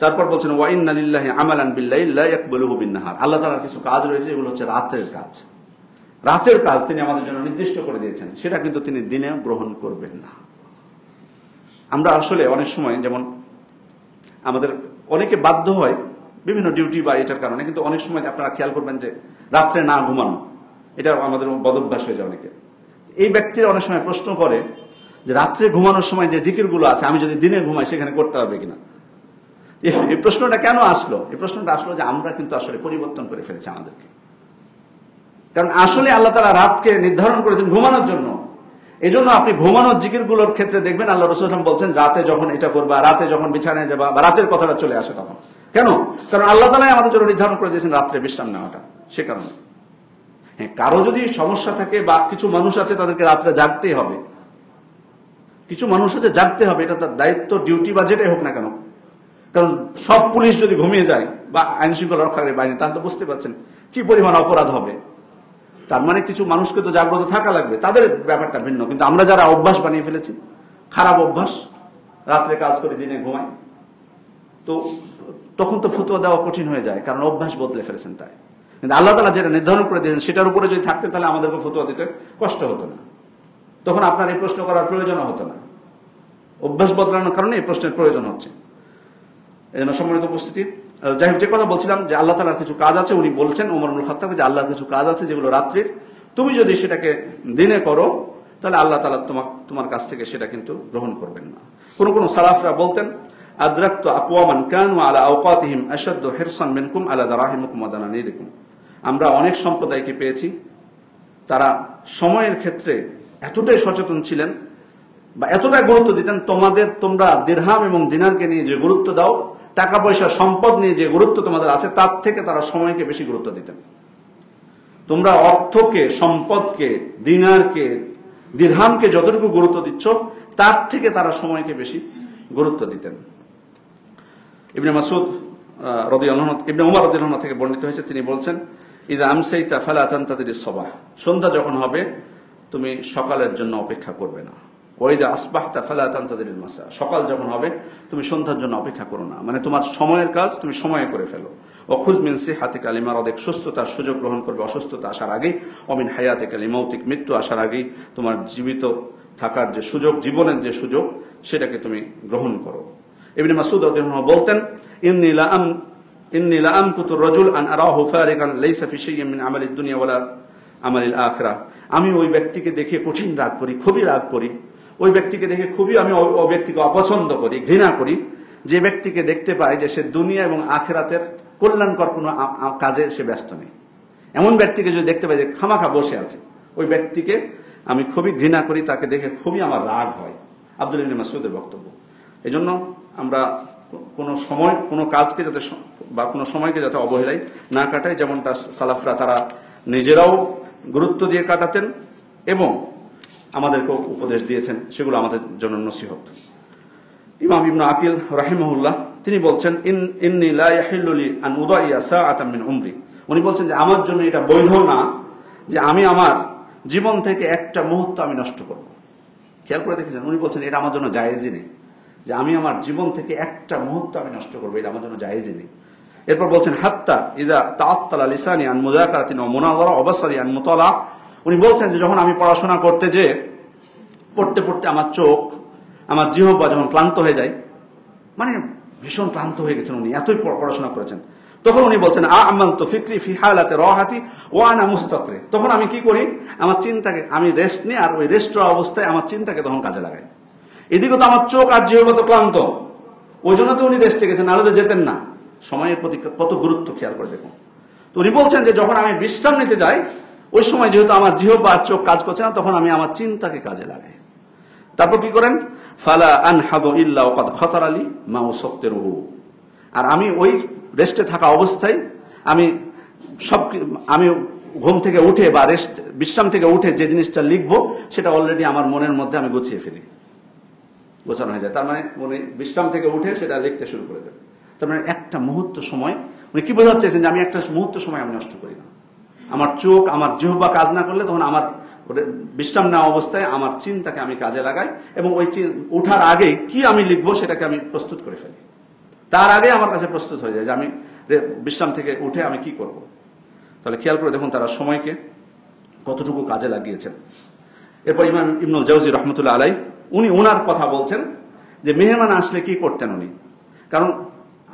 তারপর বলছেন, ওয়া ইন্না লিল্লাহি আমালান বিল-লাইল লা ইয়াকবালুহু বিন-নাহার। আল্লাহ তাআলার কিছু কাজ রয়েছে যেগুলো হচ্ছে রাতের কাজ। রাতের কাজ তিনি আমাদের জন্য নির্দিষ্ট করে দিয়েছেন, সেটা কিন্তু তিনি দিনে গ্রহণ করবেন না। আমরা আসলে অনেক সময়, যেমন আমাদের অনেকে বাধ্য হয় বিভিন্ন ডিউটি বা এটার কারণে, কিন্তু অনেক সময় আপনারা খেয়াল করবেন যে রাত্রে না ঘুমানো, এটা আমাদের বদভ্যাস হয়ে যায় অনেকে। এই ব্যক্তিরা অনেক সময় প্রশ্ন করে যে রাত্রে ঘুমানোর সময় যে জিকিরগুলো আছে, আমি যদি দিনে ঘুমাই সেখানে করতে হবে কিনা। এই প্রশ্নটা কেন আসলো? এই প্রশ্নটা আসলো যে আমরা কিন্তু আসলে পরিবর্তন করে ফেলেছি আমাদেরকে। কারণ আসলে আল্লাহ তাআলা রাতকে নির্ধারণ করেছেন ঘুমানোর জন্য। এই জন্য আপনি ঘুমানোর জিকিরগুলোর ক্ষেত্রে দেখবেন আল্লাহ রাসূল সাল্লাল্লাহু আলাইহি ওয়াসাল্লাম বলছেন রাতে যখন এটা করবা, রাতে যখন বিছানায় যাবা, বা রাতের কথাটা চলে আসে তখন। কেন? কারণ আল্লাহ তাআলাই আমাদের জন্য নির্ধারণ করে দিয়েছেন রাত্রে বিশ্রাম নেওয়াটা, সে কারণে। হ্যাঁ, কারো যদি সমস্যা থাকে বা কিছু মানুষ আছে তাদেরকে রাত্রে জাগতেই হবে, কিছু মানুষ আছে জাগতে হবে, এটা তার দায়িত্ব, ডিউটি বা যেটাই হোক না কেন। কারণ সব পুলিশ যদি ঘুমিয়ে যায় বা আইন শৃঙ্খলা রক্ষাকারী বাহিনী, তাহলে বুঝতে পারছেন কি পরিমাণ অপরাধ হবে। তার মানে কিছু মানুষকে তো জাগ্রত থাকা লাগবে, তাদের ব্যাপারটা ভিন্ন। কিন্তু আমরা যারা অভ্যাস বানিয়ে ফেলেছি, খারাপ অভ্যাস, রাত্রে কাজ করে দিনে ঘুমাই, তো তখন তো ফতোয়া দেওয়া কঠিন হয়ে যায়, কারণ অভ্যাস বদলে ফেলেছেন তাই। কিন্তু আল্লাহ তাআলা যেটা নির্ধারণ করে দিয়েছেন সেটার উপরে যদি থাকতেন তাহলে আমাদেরকে ফতোয়া দিতে কষ্ট হতো না, তখন আপনার এই প্রশ্ন করার প্রয়োজন হতো না। অভ্যাস বদলানোর কারণে এই প্রশ্নের প্রয়োজন হচ্ছে। এই জন্য সম্মানিত উপস্থিতি, যাই হোক, যে কথা বলছিলাম যে আল্লাহ তাআলার কিছু কাজ আছে, উনি বলছেন ওমর ইবনুল খাত্তাবকে যে আল্লাহর কিছু কাজ আছে যেগুলো রাত্রির, তুমি যদি সেটাকে দিনে করো তাহলে আল্লাহ তাআলা তোমার কাছ থেকে সেটা কিন্তু গ্রহণ করবেন না। কোন কোন সালাফরা বলতেন আদরাকতু আকওয়ামান কানু আলা আওকাতিহিম আশাদ্দু হিরসান মিনকুম আলা দারাহিমিকুম ওয়া দানানিরিকুম। আমরা অনেক সম্প্রদায়কে পেয়েছি তারা সময়ের ক্ষেত্রে এতটাই সচেতন ছিলেন বা এতটাই গুরুত্ব দিতেন, তোমরা দিরহাম এবং দিনারকে নিয়ে যে গুরুত্ব দাও, টাকা পয়সা সম্পদ নিয়ে যে গুরুত্ব তোমাদের আছে, তার থেকে তারা সময়কে বেশি গুরুত্ব দিতেন। তোমরা অর্থকে, সম্পদকে, দিনারকে, দিরহামকে যতটুকু গুরুত্ব দিচ্ছ, তার থেকে তারা সময়কে বেশি গুরুত্ব দিতেন। ইবনে মাসউদ রাদিয়াল্লাহু আনহু, ইবনে উমর রাদিয়াল্লাহু আনহু থেকে বর্ণিত হয়েছে, তিনি বলছেন ইযা আমসাইতা ফালা তানতাদিরিস সাবাহ, সন্ধ্যা যখন হবে তুমি সকালের জন্য অপেক্ষা করবে না। ওয়াইদা আসবাহতা ফালা তানতাদিরিল মাসা, সকাল যখন হবে তুমি সন্ধ্যার জন্য অপেক্ষা করো না, মানে তোমার সময়ের কাজ তুমি সময়ে করে ফেলো। ওয়াখুয মিন সিহাতিকা লিমারাদিক, সুস্থতার সুযোগ গ্রহণ করবে অসুস্থতা আসার আগেই। ওমিন হায়াতিকা লিমাউতিক, মৃত্যু আসার আগেই তোমার জীবিত থাকার যে সুযোগ, জীবনের যে সুযোগ, সেটাকে তুমি গ্রহণ করো। ইবনে মাসউদ রাদিয়াল্লাহু আনহু বলতেন ইন্নী লা আমকুতু রাজুল আন আরাহু ফারিগান লাইসা ফি শাইইন মিন আমালিদ দুনিয়া ওয়ালা আমালিল আখিরাহ, আমি ওই ব্যক্তিকে দেখে কঠিন রাগ করি, খুবই রাগ করি, ওই ব্যক্তিকে দেখে খুবই আমি ওই ব্যক্তিকে অপছন্দ করি, ঘৃণা করি, যে ব্যক্তিকে দেখতে পাই যে সে দুনিয়া এবং আখিরাতের কল্যাণকর কোনো কাজে সে ব্যস্ত নেই। এমন ব্যক্তিকে যদি দেখতে পাই যে খামাখা বসে আছে, ওই ব্যক্তিকে আমি খুবই ঘৃণা করি, তাকে দেখে খুবই আমার রাগ হয়। আব্দুল্লাহ ইবনে মাসউদের বক্তব্য। এই জন্য আমরা কোনো সময় কোনো কাজকে যাতে বা কোনো সময়কে যাতে অবহেলাই না কাটাই, যেমনটা সালাফরা তারা নিজেরাও গুরুত্ব দিয়ে কাটাতেন এবং আমাদেরকেও উপদেশ দিয়েছেন, সেগুলো আমাদের জন্য নসিহত। ইমাম ইবনে আকিল রাহিমাহুল্লাহ তিনি বলছেন ইন্নী লা ইয়াহিল্লু লি আন উদাইয়া সাআতাম মিন উমরি, উনি বলছেন যে আমার জন্য এটা বৈধ না যে আমি আমার জীবন থেকে একটা মুহূর্ত আমি নষ্ট করব। খেয়াল করে দেখেছেন, উনি বলছেন এটা আমার জন্য জায়েজই নেই, যে আমি আমার জীবন থেকে একটা মুহূর্ত আমি নষ্ট করবো, এটা আমার জন্য জায়েজই নেই। এরপর বলছেন হাত্তা ইযা তাআত্তালা লিসানি আন মুযাকারাতিন ওয়া মুনাযারা ওয়া বাসারি আন মুতালা, উনি বলছেন যে যখন আমি পড়াশোনা করতে যে পড়তে পড়তে আমার চোখ, আমার জিহ্বা যখন ক্লান্ত হয়ে যায়, মানে ভীষণ ক্লান্ত হয়ে গেছেন উনি, এতই পড়াশোনা করেছেন, তখন উনি বলছেন আমালতু ফিকরি ফি হালাতি রাহাতি ওয়া আনা মুস্তাতরি, তখন আমি কি করি, আমার চিন্তাকে আমি রেস্ট নিই, আর ওই রেস্ট অবস্থায় আমার চিন্তাকে তখন কাজে লাগাই। এদিকে তো আমার চোখ আর জিহ্বা তো ক্লান্ত, ওই জন্য তো উনি রেস্টে গেছেন, নাহলে তো যেতেন না। সময়ের প্রতি কত গুরুত্ব খেয়াল করে দেখুন। তো উনি বলছেন যে যখন আমি বিশ্রাম নিতে যাই, ওই সময় যেহেতু আমার জিহ্বা আর চোখ কাজ করছে না, তখন আমি আমার চিন্তাকে কাজে লাগাই। তারপর কি করেন, ফালা আনহাদু ইল্লা ওয়াকাদ খাতারা লি মা উসাত্তিরুহু, আর আমি ওই রেস্টে থাকা অবস্থায় আমি ঘুম থেকে উঠে বা বিশ্রাম থেকে উঠে যে জিনিসটা লিখবো সেটা অলরেডি আমার মনের মধ্যে আমি গুছিয়ে ফেলি, গোছানো হয়ে যায়। তার মানে উনি বিশ্রাম থেকে উঠে সেটা লিখতে শুরু করে দেন। তার মানে একটা মুহূর্ত সময়, উনি কি বোঝাতে চেয়েছেন যে আমি একটা মুহূর্ত সময় আমি নষ্ট করি না। আমার চোখ, আমার জিহ্বা কাজ না করলে তখন আমার বিশ্রাম নেওয়া অবস্থায় আমার চিন্তাকে আমি কাজে লাগাই এবং ওই উঠার আগে কি আমি লিখবো সেটাকে আমি প্রস্তুত করে ফেলি। তার আগে আমার কাছে প্রস্তুত হয়ে যায় যে আমি বিশ্রাম থেকে উঠে আমি কি করব। তাহলে খেয়াল করে দেখুন তারা সময়কে কতটুকু কাজে লাগিয়েছেন। এরপর ইমাম ইবনুল জাওজি রহমতুল্লাহ আলাই উনি ওনার কথা বলছেন যে মেহমান আসলে কি করতেন উনি, কারণ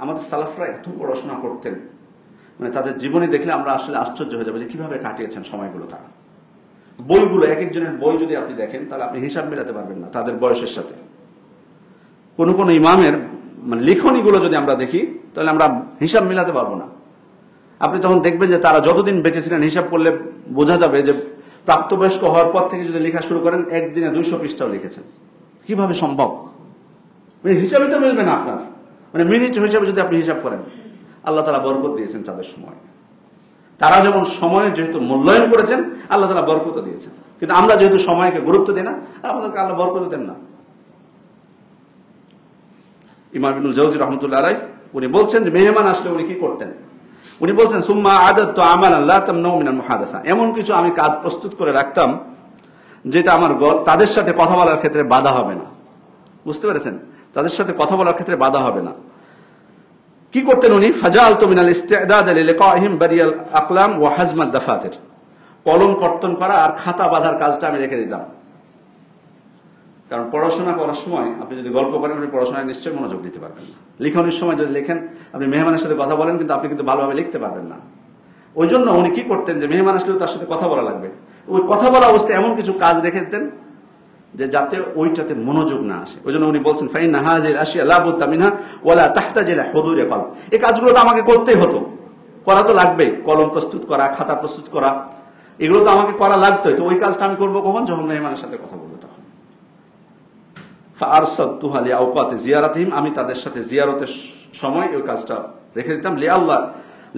আমাদের সালাফরা এত পড়াশোনা করতেন, মানে তাদের জীবনী দেখলে আমরা আসলে আশ্চর্য হয়ে যাবো যে কিভাবে কাটিয়েছেন সময়গুলো। তারা বইগুলো, এক একজনের বই যদি আপনি দেখেন তাহলে আপনি হিসাব মেলাতে পারবেন না তাদের বয়সের সাথে। কোন কোন ইমামের মানে লিখনিগুলো যদি আমরা দেখি তাহলে আমরা হিসাব মিলাতে পারবো না। আপনি তখন দেখবেন যে তারা যতদিন বেঁচে ছিলেন হিসাব করলে বোঝা যাবে যে প্রাপ্তবয়স্ক হওয়ার পর থেকে যদি লেখা শুরু করেন একদিনে 200 পৃষ্ঠাও লিখেছেন। কিভাবে সম্ভব? মানে হিসাবে তো মিলবে না আপনার, মানে মিনিট হিসাবে যদি আপনি হিসাব করেন। আল্লাহ তাআলা বরকত দিয়েছেন তাদের সময়। তারা যেমন সময়ের যেহেতু মূল্যায়ন করেছেন, আল্লাহ তাআলা বরকত দিয়েছেন। কিন্তু আমরা যেহেতু সময়কে গুরুত্ব দিই না, আমাদেরকে আল্লাহ বরকত দেন না। ইমাম ইবনুল জাওজি রাহমাতুল্লাহ আলাইহি উনি বলছেন যে মেহমান আসলে উনি কি করতেন। উনি বলছেন সুম্মা আদাতু আমালান লা তামনাউ মিনাল মুহাদাসা, এমন কিছু আমি কাজ প্রস্তুত করে রাখতাম যেটা আমার তাদের সাথে কথা বলার ক্ষেত্রে বাধা হবে না। বুঝতে পেরেছেন? তাদের সাথে কথা বলার ক্ষেত্রে বাধা হবে না। কি করতেন উনি? ফাজালতু মিনাল ইস্তিদাদ লিলিকাহিম বারিয়াল আকলাম ওয়া হাজমাদ দাফাতির, কলম কর্তন করা আর খাতা বাঁধার কাজটা আমি রেখে দিতাম। কারণ পড়াশোনা করার সময় আপনি যদি গল্প করেন আপনি পড়াশোনায় নিশ্চয়ই মনোযোগ দিতে পারবেন না। লিখনের সময় যদি লেখেন, আপনি মেহমানের সাথে কথা বলেন কিন্তু আপনি কিন্তু ভালোভাবে লিখতে পারবেন না। ওই জন্য উনি কি করতেন যে মেহমান আসলেও তার সাথে কথা বলা লাগবে, ওই কথা বলা অবস্থায় এমন কিছু কাজ রেখে দিতেন যে যাতে ওইটাতে মনোযোগ না আসে। ওই জন্য উনি বলছেন ফাইন্না হাযিল আশিয়া লা বুদ্দা মিনহা ওয়ালা তাহতাজ ইলা হুদুরি কলব, এই কাজগুলো তো আমাকে করতেই হতো, করা তো লাগবেই। কলম প্রস্তুত করা, খাতা প্রস্তুত করা, এগুলো তো আমাকে করা লাগতোই। তো ওই কাজটা আমি করবো কখন? যখন মেহমানের সাথে কথা বলবো তখন। ফাআরসাদতুহা লিআওকাতি জিয়ারাতিহিম, আমি তাদের সাথে জিয়ারতের সময় ওই কাজটা রেখে দিতাম।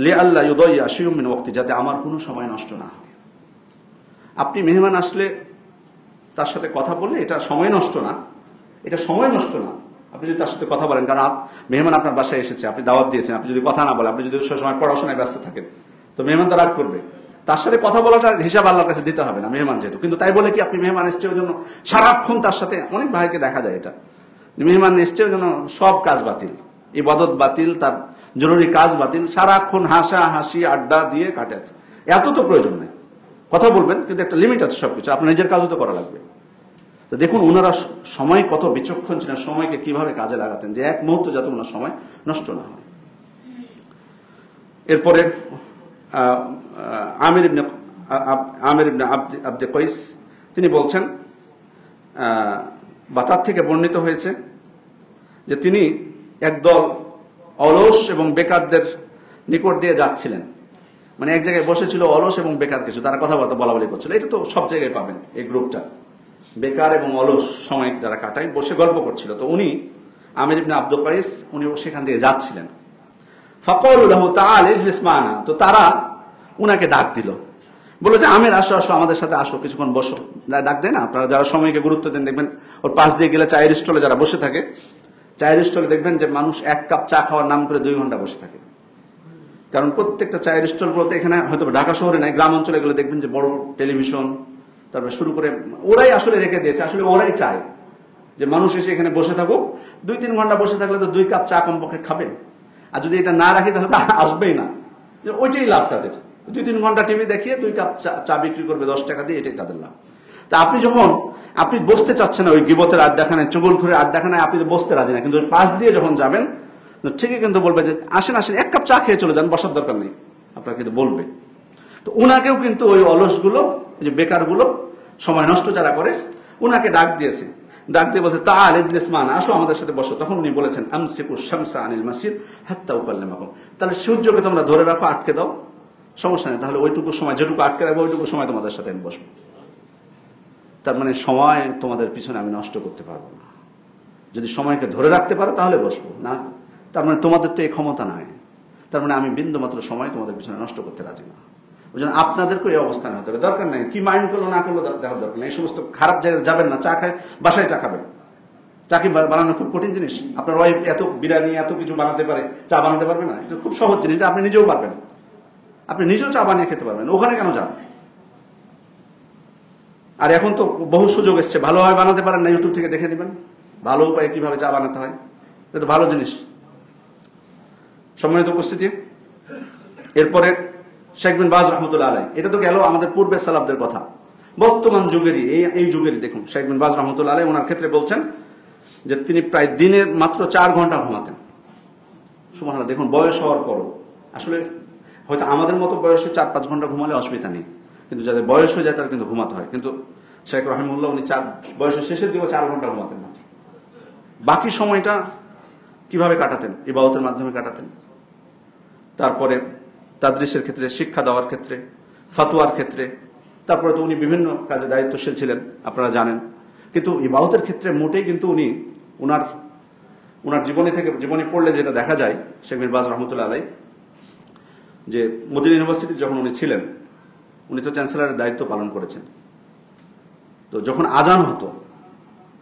লিআল্লা ইউদাইয়া শাইউম মিন ওয়াক্তি, যাতে আমার কোনো সময় নষ্ট না হয়। আপনি মেহমান আসলে তার সাথে কথা বললে এটা সময় নষ্ট না, এটা সময় নষ্ট না। আপনি যদি তার সাথে কথা বলেন, কারণ মেহমান আপনার বাসায় এসেছে, আপনি দাওয়াত দিয়েছেন, আপনি যদি কথা না বলেন, আপনি যদি সব সময় পড়াশোনায় ব্যস্ত থাকেন, তো মেহমান তো রাগ করবে। তার সাথে কথা বলাটার হিসাব আল্লাহর কাছে দিতে হবে না, মেহমান যেহেতু। কিন্তু তাই বলে কি আপনি মেহমান এসছে ওই জন্য সারাক্ষণ তার সাথে, অনেক ভাইকে দেখা যায় এটা, মেহমান এসছে ওই জন্য সব কাজ বাতিল, ইবাদত বাতিল, তার জরুরি কাজ বাতিল, সারাক্ষণ হাসা হাসি আড্ডা দিয়ে কাটে। এত তো প্রয়োজন নেই, কথা বলবেন কিন্তু একটা লিমিট আছে সবকিছু, আপনার নিজের কাজও তো করা লাগবে। তো দেখুন ওনারা সময় কত বিচক্ষণ ছিলেন, সময়কে কিভাবে কাজে লাগাতেন যে এক মুহূর্ত যাতে ওনার সময় নষ্ট না হয়। এরপরে আমির ইবনে আব্দে কয়স তিনি বলছেন, বা তার থেকে বর্ণিত হয়েছে যে তিনি একদল অলস এবং বেকারদের নিকট দিয়ে যাচ্ছিলেন। মানে এক জায়গায় বসেছিল অলস এবং বেকার কিছু, তারা কথাবার্তা বলা বলি করছিল। এটা তো সব জায়গায় পাবেন এই গ্রুপটা, বেকার এবং অলস সময় যারা কাটায়, বসে গল্প করছিল। তো উনি আমির ইবনে আব্দে কয়স উনি সেখান দিয়ে যাচ্ছিলেন। ফাকালু লাহু তাআল ইজলিস মা'না, তো তারা উনাকে ডাক দিল, বললো যে আমির আসো আসো, আমাদের সাথে আসো, কিছুক্ষণ বসো। ডাক দেয় না আপনারা যারা সময়কে গুরুত্ব দেন, দেখবেন ওর পাশ দিয়ে গেলে চায়ের স্টলে যারা বসে থাকে, চায়ের স্টলে দেখবেন যে মানুষ এক কাপ চা খাওয়ার নাম করে 2 ঘন্টা বসে থাকে। কারণ প্রত্যেকটা চায়ের স্টল বলতে, এখানে হয়তো ঢাকা শহরে নাই, গ্রাম অঞ্চলে গেলে দেখবেন যে বড় টেলিভিশন, তারপরে শুরু করে ওরাই আসলে রেখে দিয়েছে, আসলে ওরাই চায় যে মানুষ এসে এখানে বসে থাকুক। 2-3 ঘন্টা বসে থাকলে তো 2 কাপ চা কমপক্ষে খাবে, আর যদি এটা না রাখি তাহলে তো আসবেই না। ওইটাই লাভ তাদের, 2-3 ঘন্টা টিভি দেখিয়ে 2 কাপ চা বিক্রি করবে 10 টাকা দিয়ে, এটাই তাদের লাভ। তা আপনি যখন আপনি বসতে চাচ্ছেন না ওই গিবতের আড্ডাখানায়, চুগলখুরের আড্ডাখানায়, আপনি তো বসতে রাজি না, কিন্তু পাশ দিয়ে যখন যাবেন ঠিকই কিন্তু বলবে যে আসেন আসেন, 1 কাপ চা খেয়ে চলে যান, বসার দরকার নেই, আপনার কিন্তু বলবে। তো উনাকেও কিন্তু ওই অলসগুলো, যে বেকারগুলো, সময় নষ্ট যারা করে, উনাকে ডাক দিয়েছে। ডাক দিয়ে বলছে তাআল ইজলিস মা'না, আসো আমাদের সাথে বসো। তখন উনি বলেছেন আমসিকুশ শামসা আনিল মাসির হাত্তা উকাল্লিমাকুম, তাহলে সূর্যকে তোমরা ধরে রাখো, আটকে দাও, সমস্যা নেই, তাহলে ওইটুকু সময় যেটুকু আটকে রাখবো ওইটুকু সময় তোমাদের সাথে আমি বসবো। তার মানে সময় তোমাদের পিছনে আমি নষ্ট করতে পারবো না, যদি সময়কে ধরে রাখতে পারো তাহলে বসবো না, তার মানে তোমাদের তো এই ক্ষমতা নাই, তার মানে আমি বিন্দু মাত্র সময় তোমাদের পিছনে নষ্ট করতে রাজি না। ওই জন্য আপনাদেরকে এই অবস্থানে হতে হবে, দরকার নেই কি মাইন্ড করলো না করলো দেখার দরকার নেই। এই সমস্ত খারাপ জায়গায় যাবেন না, চা খায় বাসায় চা খাবেন। চা কি বানানো খুব কঠিন জিনিস? আপনার ওয়াইফ এত বিরিয়ানি এত কিছু বানাতে পারে, চা বানাতে পারবে না? এটা খুব সহজ জিনিস, এটা আপনি নিজেও পারবেন, আপনি নিজেও চা বানিয়ে খেতে পারবেন, ওখানে কেন যান? আর এখন তো বহু সুযোগ এসছে, ভালোভাবে বানাতে পারেন না, ইউটিউব থেকে দেখে নেবেন ভালো উপায়ে কিভাবে চা বানাতে হয়, এটা তো ভালো জিনিস। সম্মানিত উপস্থিতি, এরপরে শেখ বিন বাজ রহমতুল্লাহ আলাইহি, এটা তো গেল আমাদের পূর্বের সালাফদের কথা। বর্তমান যুগেরই এই যুগেরই দেখুন শেখ বিন বাজ রহমতুল্লাহ আলাইহি ওনার ক্ষেত্রে বলছেন যে তিনি প্রায় দিনে মাত্র 4 ঘন্টা ঘুমাতেন। সুবহানাল্লাহ, দেখুন বয়স হওয়ার পরও, আসলে হয়তো আমাদের মতো বয়সে 4-5 ঘন্টা ঘুমালে অসুবিধা নেই, কিন্তু যাদের বয়স হয়ে যায় তার কিন্তু ঘুমাতে হয়। কিন্তু শেখ রহিমউল্লাহ উনি বয়সের শেষের দিকে 4 ঘন্টা ঘুমাতেন মাত্র, বাকি সময়টা কিভাবে কাটাতেন? ইবাদতের মাধ্যমে কাটাতেন। তারপরে তাদরিসের ক্ষেত্রে, শিক্ষা দেওয়ার ক্ষেত্রে, ফাতোয়ার ক্ষেত্রে, তারপরে তো উনি বিভিন্ন কাজে দায়িত্বশীল ছিলেন, আপনারা জানেন। কিন্তু ইবাদতের ক্ষেত্রে মোটেই কিন্তু উনি উনার জীবনী পড়লে যেটা দেখা যায়, শেখ মীর বাজ রহমতুল্লাহ আলাই, যে মদিনা ইউনিভার্সিটি যখন উনি ছিলেন, উনি তো চ্যান্সেলরের দায়িত্ব পালন করেছেন। তো যখন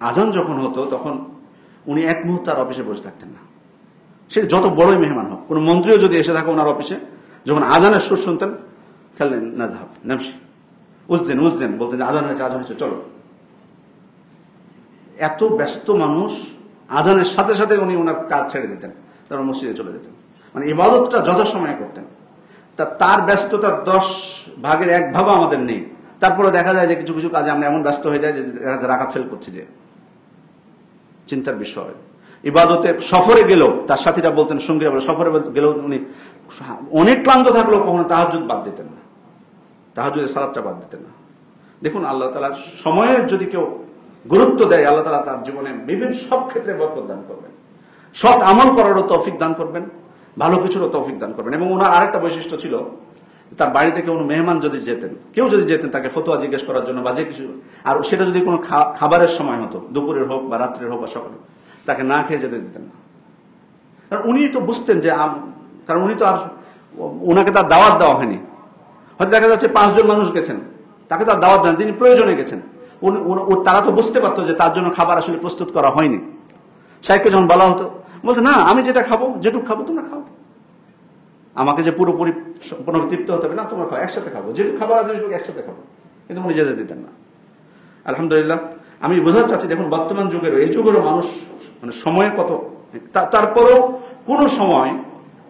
আজান যখন হতো তখন উনি এক মুহূর্তে আর অফিসে বসে থাকতেন না। সে যত বড়ই মেহমান হোক, কোনো মন্ত্রীও যদি এসে থাকে ওনার অফিসে, যখন আজানের সুর শুনতেন, খেললেন না ধাপ নামসি উজদেন বলতেন যে আজান হয়েছে চলো। এত ব্যস্ত মানুষ, আজানের সাথে সাথে উনি ওনার কাজ ছেড়ে দিতেন, তারপর মসজিদে চলে যেতেন। মানে ইবাদতটা যথাসময়ে করতেন। তার ব্যস্ততার 10 ভাগের 1 ভাগও আমাদের নেই। তারপরে দেখা যায় যে কিছু কিছু কাজে আমরা এমন ব্যস্ত হয়ে যাই যে রাকাত ফেল করছি। যে চিন্তার বিষয়। ইবাদতে সফরে গেলেও তার সাথীরা বলতেন, সঙ্গীরা বলে, সফরে গেলেও উনি অনেক ক্লান্ত থাকলেও কখনো তাহাজ্জুদ বাদ দিতেন না, তাহাজ্জুদের সালাতটা বাদ দিতেন না। দেখুন, আল্লাহ তাআলার সময়ের যদি কেউ গুরুত্ব দেয়, আল্লাহ তাআলা তার জীবনে বিভিন্ন সব ক্ষেত্রে বরকত দান করবেন, সৎ আমল করারও তৌফিক দান করবেন, ভালো কিছুরও তৌফিক দান করবেন। এবং ওনার আরেকটা বৈশিষ্ট্য ছিল, তার বাড়িতে কোনো মেহমান কেউ যদি যেতেন তাকে ফতোয়া জিজ্ঞেস করার জন্য বা যে কিছু, আর সেটা যদি কোনো খাবারের সময় হতো, দুপুরের হোক বা রাত্রের হোক বা সকালে, তাকে না খেয়ে যেতে দিতেন না। কারণ উনি তো বুঝতেন যে, কারণ উনি তো আর, ওনাকে তার দাওয়াত দেওয়া হয়নি। হয়তো দেখা যাচ্ছে 5 জন মানুষ গেছেন, তাকে তার দাওয়াত দেন, তিনি প্রয়োজনে গেছেন। তারা তো বুঝতে পারতো যে তার জন্য খাবার আসলে প্রস্তুত করা হয়নি। শাইখকে যখন বলা হতো, বলছে না, আমি যেটুকু খাবো তোমরা খাও, আমাকে যে পুরোপুরি তৃপ্ত হতে হবে না, তোমরা খাও, একসাথে খাবো, যেটুকু খাবার আছে একসাথে খাবো। কিন্তু উনি যেতে দিতেন না। আলহামদুলিল্লাহ, আমি বোঝাতে চাচ্ছি, দেখুন বর্তমান যুগেরও, এই যুগেরও মানুষ মানে সময়ে কত, তারপরও কোনো সময়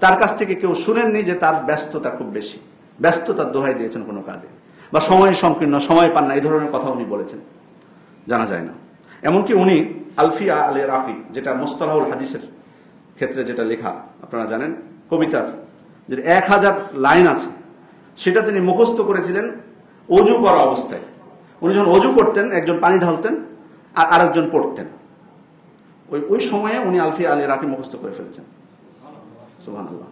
তার কাছ থেকে কেউ শুনেননি যে তার ব্যস্ততা খুব বেশি, ব্যস্ততার দোহাই দিয়েছেন কোনো কাজে, বা সময় সংকীর্ণ, সময় পান না, এই ধরনের কথা উনি বলেছেন, জানা যায় না। এমনকি উনি আলফিয়া আল ইরাকি, যেটা মুস্তালাহুল হাদিসের ক্ষেত্রে যেটা লেখা, আপনারা জানেন, কবিতার যে 1000 লাইন আছে, সেটা তিনি মুখস্থ করেছিলেন অজু করা অবস্থায়। উনি যখন অজু করতেন, একজন পানি ঢালতেন আর আরেকজন পড়তেন। ওই সময়ে উনি আলফিয়া আল ইরাকি মুখস্থ করে ফেলেছেন। সুবহানাল্লাহ,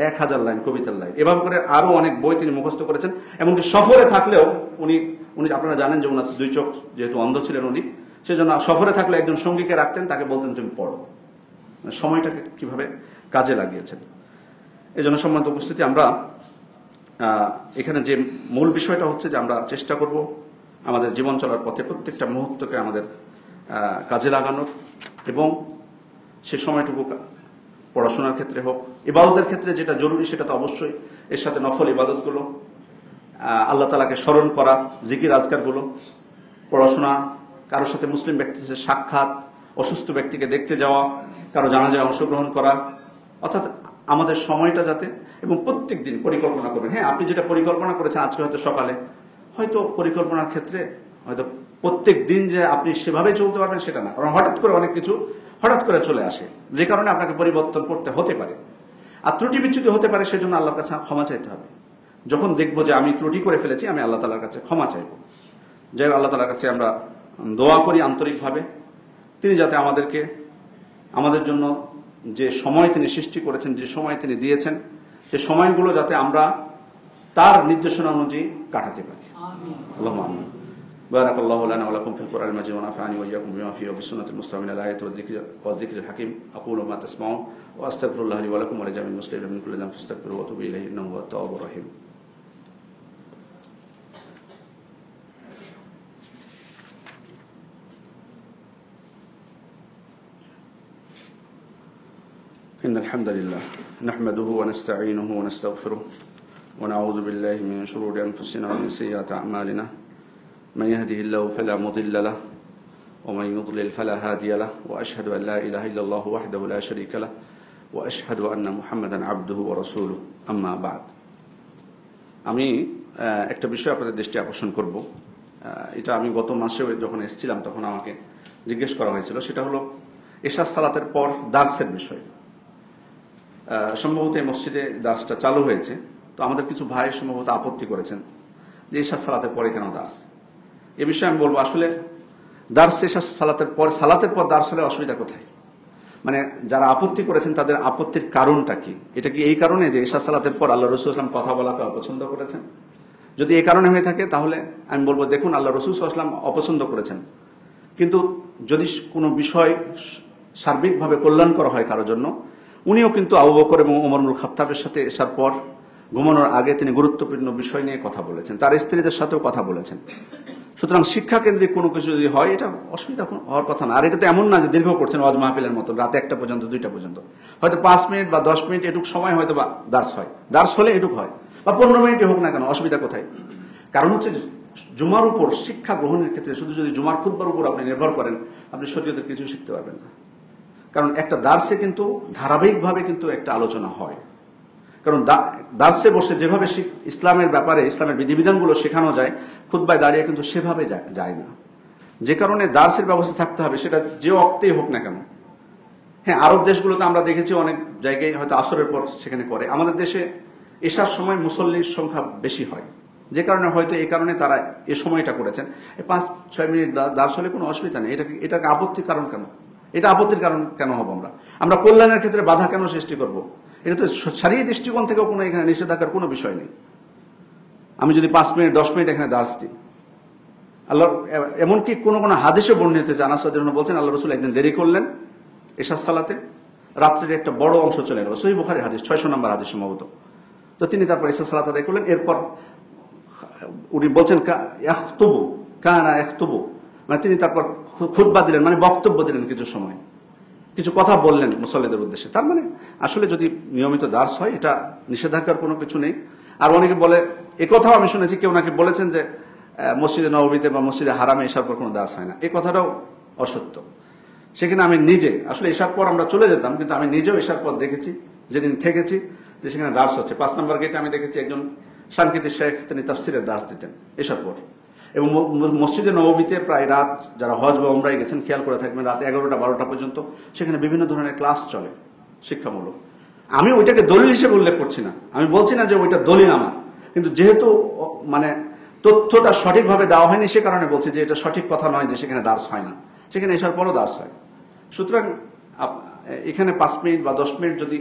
1000 লাইন কবিতার লাইন। এভাবে করে আরো অনেক বই তিনি মুখস্থ করেছেন। এমনকি সফরে থাকলেও উনি আপনারা জানেন যে ওনার 2 চোখ যেহেতু অন্ধ ছিলেন উনি, সেজন্য সফরে থাকলে একজন সঙ্গীকে রাখতেন, তাকে বলতেন তুমি পড়ো। সময়টাকে কিভাবে কাজে লাগিয়েছেন। এই জন্য সম্মানিত উপস্থিতি, আমরা এখানে যে মূল বিষয়টা হচ্ছে যে আমরা চেষ্টা করব আমাদের জীবন চলার পথে প্রত্যেকটা মুহূর্তকে আমাদের কাজে লাগানোর, এবং সে সময়টুকু পড়াশোনার ক্ষেত্রে হোক, ইবাদতের ক্ষেত্রে যেটা জরুরি সেটা তো অবশ্যই, এর সাথে নফল ইবাদতগুলো, আল্লাহ তাআলাকে স্মরণ করা, জিকির আজকারগুলো, পড়াশোনা, কারোর সাথে মুসলিম ব্যক্তির সাথে সাক্ষাৎ, অসুস্থ ব্যক্তিকে দেখতে যাওয়া, কারো জানাজায় অংশগ্রহণ করা, অর্থাৎ আমাদের সময়টা যাতে, এবং প্রত্যেক দিন পরিকল্পনা করবেন। হ্যাঁ, আপনি যেটা পরিকল্পনা করেছেন আজকে হয়তো সকালে, হয়তো পরিকল্পনার ক্ষেত্রে হয়তো প্রত্যেক দিন যে আপনি সেভাবে চলতে পারবেন সেটা না, কারণ হঠাৎ করে অনেক কিছু হঠাৎ করে চলে আসে, যে কারণে আপনাকে পরিবর্তন করতে হতে পারে, আর ত্রুটি বিচ্যুতি হতে পারে। সেজন্য আল্লাহর কাছে ক্ষমা চাইতে হবে। যখন দেখবো যে আমি ত্রুটি করে ফেলেছি, আমি আল্লাহ তাআলার কাছে ক্ষমা চাইব। যাই হোক, আল্লাহ তাআলার কাছে আমরা দোয়া করি আন্তরিকভাবে, তিনি যাতে আমাদের জন্য যে সময় তিনি সৃষ্টি করেছেন, যে সময় তিনি দিয়েছেন, সে সময়গুলো যাতে আমরা তার নির্দেশনা অনুযায়ী কাটাতে পারি। আল্লাহুম্মা আমিন। বারাকাল্লাহু লানা ওয়া লাকুম ফিল কুরআনিল মাজিদ ওয়া নাফা'নি ওয়া ইয়্যাকুম বিমা ফীহি ওয়া বিসুন্নাতিল মুস্তামিনিল আয়াতি ওয়া যিকরিল হাকীম। আকুলু মা তাসমাউন ওয়া আস্তাগফিরুল্লাহ লি ওয়া লাকুম ওয়া লিজামিল মুসলিমিন মিন কুল্লি যামবিন ফাস্তাগফিরুহু ওয়া তুবু ইলাইহি ইন্নাহু হুয়াত তাওয়াবুর রাহিম। إن الحمد لله نحمده ونستعينه ونستغفره ونعوذ بالله من شرور أنفسنا ومن سيئات أعمالنا من يهده الله فلا مضل له ومن يضلل فلا هادي له وأشهد أن لا إله إلا الله وحده لا شريك له وأشهد أن محمدا عبده ورسوله أما بعد। আমি একটা বিষয় আপনাদের দৃষ্টি আকর্ষণ করব। এটা আমি গত মাসে যখন এসেছিলাম তখন আমাকে জিজ্ঞেস করা হয়েছিল। সেটা হলো এশার সালাতের পর দার্সের বিষয়। সম্ভবত এই মসজিদে দার্সটা চালু হয়েছে, তো আমাদের কিছু ভাই সম্ভবত আপত্তি করেছেন যে এশার সালাতের পরে কেন দার্স। এ বিষয়ে আমি বলবো, আসলে দার্স এশার সালাতের পর দার্স হলে অসুবিধা কোথায়? মানে যারা আপত্তি করেছেন তাদের আপত্তির কারণটা কি? এটা কি এই কারণে যে ইশা সালাতের পর আল্লাহ রসুল আসলাম কথা বলাকে অপছন্দ করেছেন? যদি এই কারণে হয়ে থাকে তাহলে আমি বলবো, দেখুন, আল্লাহ রসুল আসলাম অপছন্দ করেছেন, কিন্তু যদি কোনো বিষয় সার্বিকভাবে কল্যাণকর হয় কারোর জন্য, উনিও কিন্তু আবু বকর এবং ওমর ইবনুল খাত্তাবের সাথে এসার পর ঘুমানোর আগে তিনি গুরুত্বপূর্ণ বিষয় নিয়ে কথা বলেছেন, তার স্ত্রীদের সাথেও কথা বলেছেন। সুতরাং শিক্ষা কেন্দ্রিক কোনো কিছু যদি হয়, এটা অসুবিধা হওয়ার কথা না। আর এটা তো এমন না যে দীর্ঘ করছেন ওয়াজ মাহফিলের মতো, রাতে 1টা পর্যন্ত 2টা পর্যন্ত, হয়তো 5 মিনিট বা 10 মিনিট এটুক সময় হয়তো বা দার্স হয়, দার্স হলে এটুক হয়, বা 15 মিনিটই হোক না কেন, অসুবিধা কোথায়? কারণ হচ্ছে জুমার উপর শিক্ষা গ্রহণের ক্ষেত্রে শুধু যদি জুমার খুতবার উপর আপনি নির্ভর করেন, আপনি শরীয়তের কিছু শিখতে পারবেন না। কারণ একটা দার্সে কিন্তু ধারাবাহিকভাবে কিন্তু একটা আলোচনা হয়। কারণ দার্সে বসে যেভাবে ইসলামের ব্যাপারে, ইসলামের বিধিবিধানগুলো শেখানো যায়, খুতবায় দাঁড়িয়ে কিন্তু সেভাবে যায় না। যে কারণে দার্সের ব্যবস্থা থাকতে হবে, সেটা যে অক্তেই হোক না কেন। হ্যাঁ, আরব দেশগুলোতে আমরা দেখেছি অনেক জায়গায় হয়তো আসরের পর সেখানে করে। আমাদের দেশে এশার সময় মুসল্লির সংখ্যা বেশি হয়, যে কারণে হয়তো এই কারণে তারা এ সময়টা করেছেন। 5-6 মিনিট দার্স হলে কোনো অসুবিধা নেই। এটাকে আপত্তির কারণ কেন? এটা আপত্তির কারণ কেন হবো? আমরা কল্যাণের ক্ষেত্রে বাধা কেন সৃষ্টি করব? এটা তো শারীরিক দৃষ্টিকোণ থেকেও কোনো এখানে নিষেধাজ্ঞার কোনো বিষয় নেই। আমি যদি 5 মিনিট 10 মিনিট এখানে দার্স দিই, আল্লাহ এমনকি কোনো হাদিসে বর্ণিত হয়েছে, আনাস রাদিয়াল্লাহু আনহু বলছেন আল্লাহ রাসূল একদিন দেরি করলেন এশার সালাতে, রাত্রের একটা বড় অংশ চলে গেল। সহিহ বুখারী হাদিস, 600 নম্বর হাদিস সম্ভবত। তো তিনি তারপর এশার সালাত আদায় করলেন। এরপর উনি বলছেন কানা ইয়াখতুবু, মানে তিনি তারপর খুতবা দিলেন, মানে বক্তব্য দিলেন, কিছু কথা বললেন মুসল্লিদের উদ্দেশ্যে। তার মানে আসলে যদি নিয়মিত দার্স হয়, এটা নিষেধাজ্ঞার কোনো কিছু নেই। আর অনেকে বলে, একথাও আমি শুনেছি, কেউ নাকি বলেছেন যে মসজিদে নববীতে বা মসজিদে হারামে এসার পর কোনো দার্স হয় না। এই কথাটাও অসত্য। সেখানে আমি নিজে আসলে এসার পর আমরা চলে যেতাম, কিন্তু আমি নিজেও এসার পর দেখেছি, যেদিন থেকেছি, যে সেখানে দার্স হচ্ছে। 5 নম্বর গেটে আমি দেখেছি একজন শানকিতি শেখ, তিনি তাফসিরের দার্স দিতেন এসার পর। এবং মসজিদে নববীতে প্রায় রাত, যারা হজ বা উমরায় গেছেন খেয়াল করে থাকবেন, রাত 11টা-12টা পর্যন্ত সেখানে বিভিন্ন ধরনের ক্লাস চলে শিক্ষামূলক। আমি ওইটাকে দলিল হিসেবে উল্লেখ করছি না, আমি বলছি না যে ওইটা দলিল আমার, কিন্তু যেহেতু মানে তথ্যটা সঠিকভাবে দেওয়া হয়নি, সে কারণে বলছি যে এটা সঠিক কথা নয় যে সেখানে দার্স হয় না, সেখানে এসার পরও দার্স হয়। সুতরাং এখানে 5 মিনিট বা 10 মিনিট যদি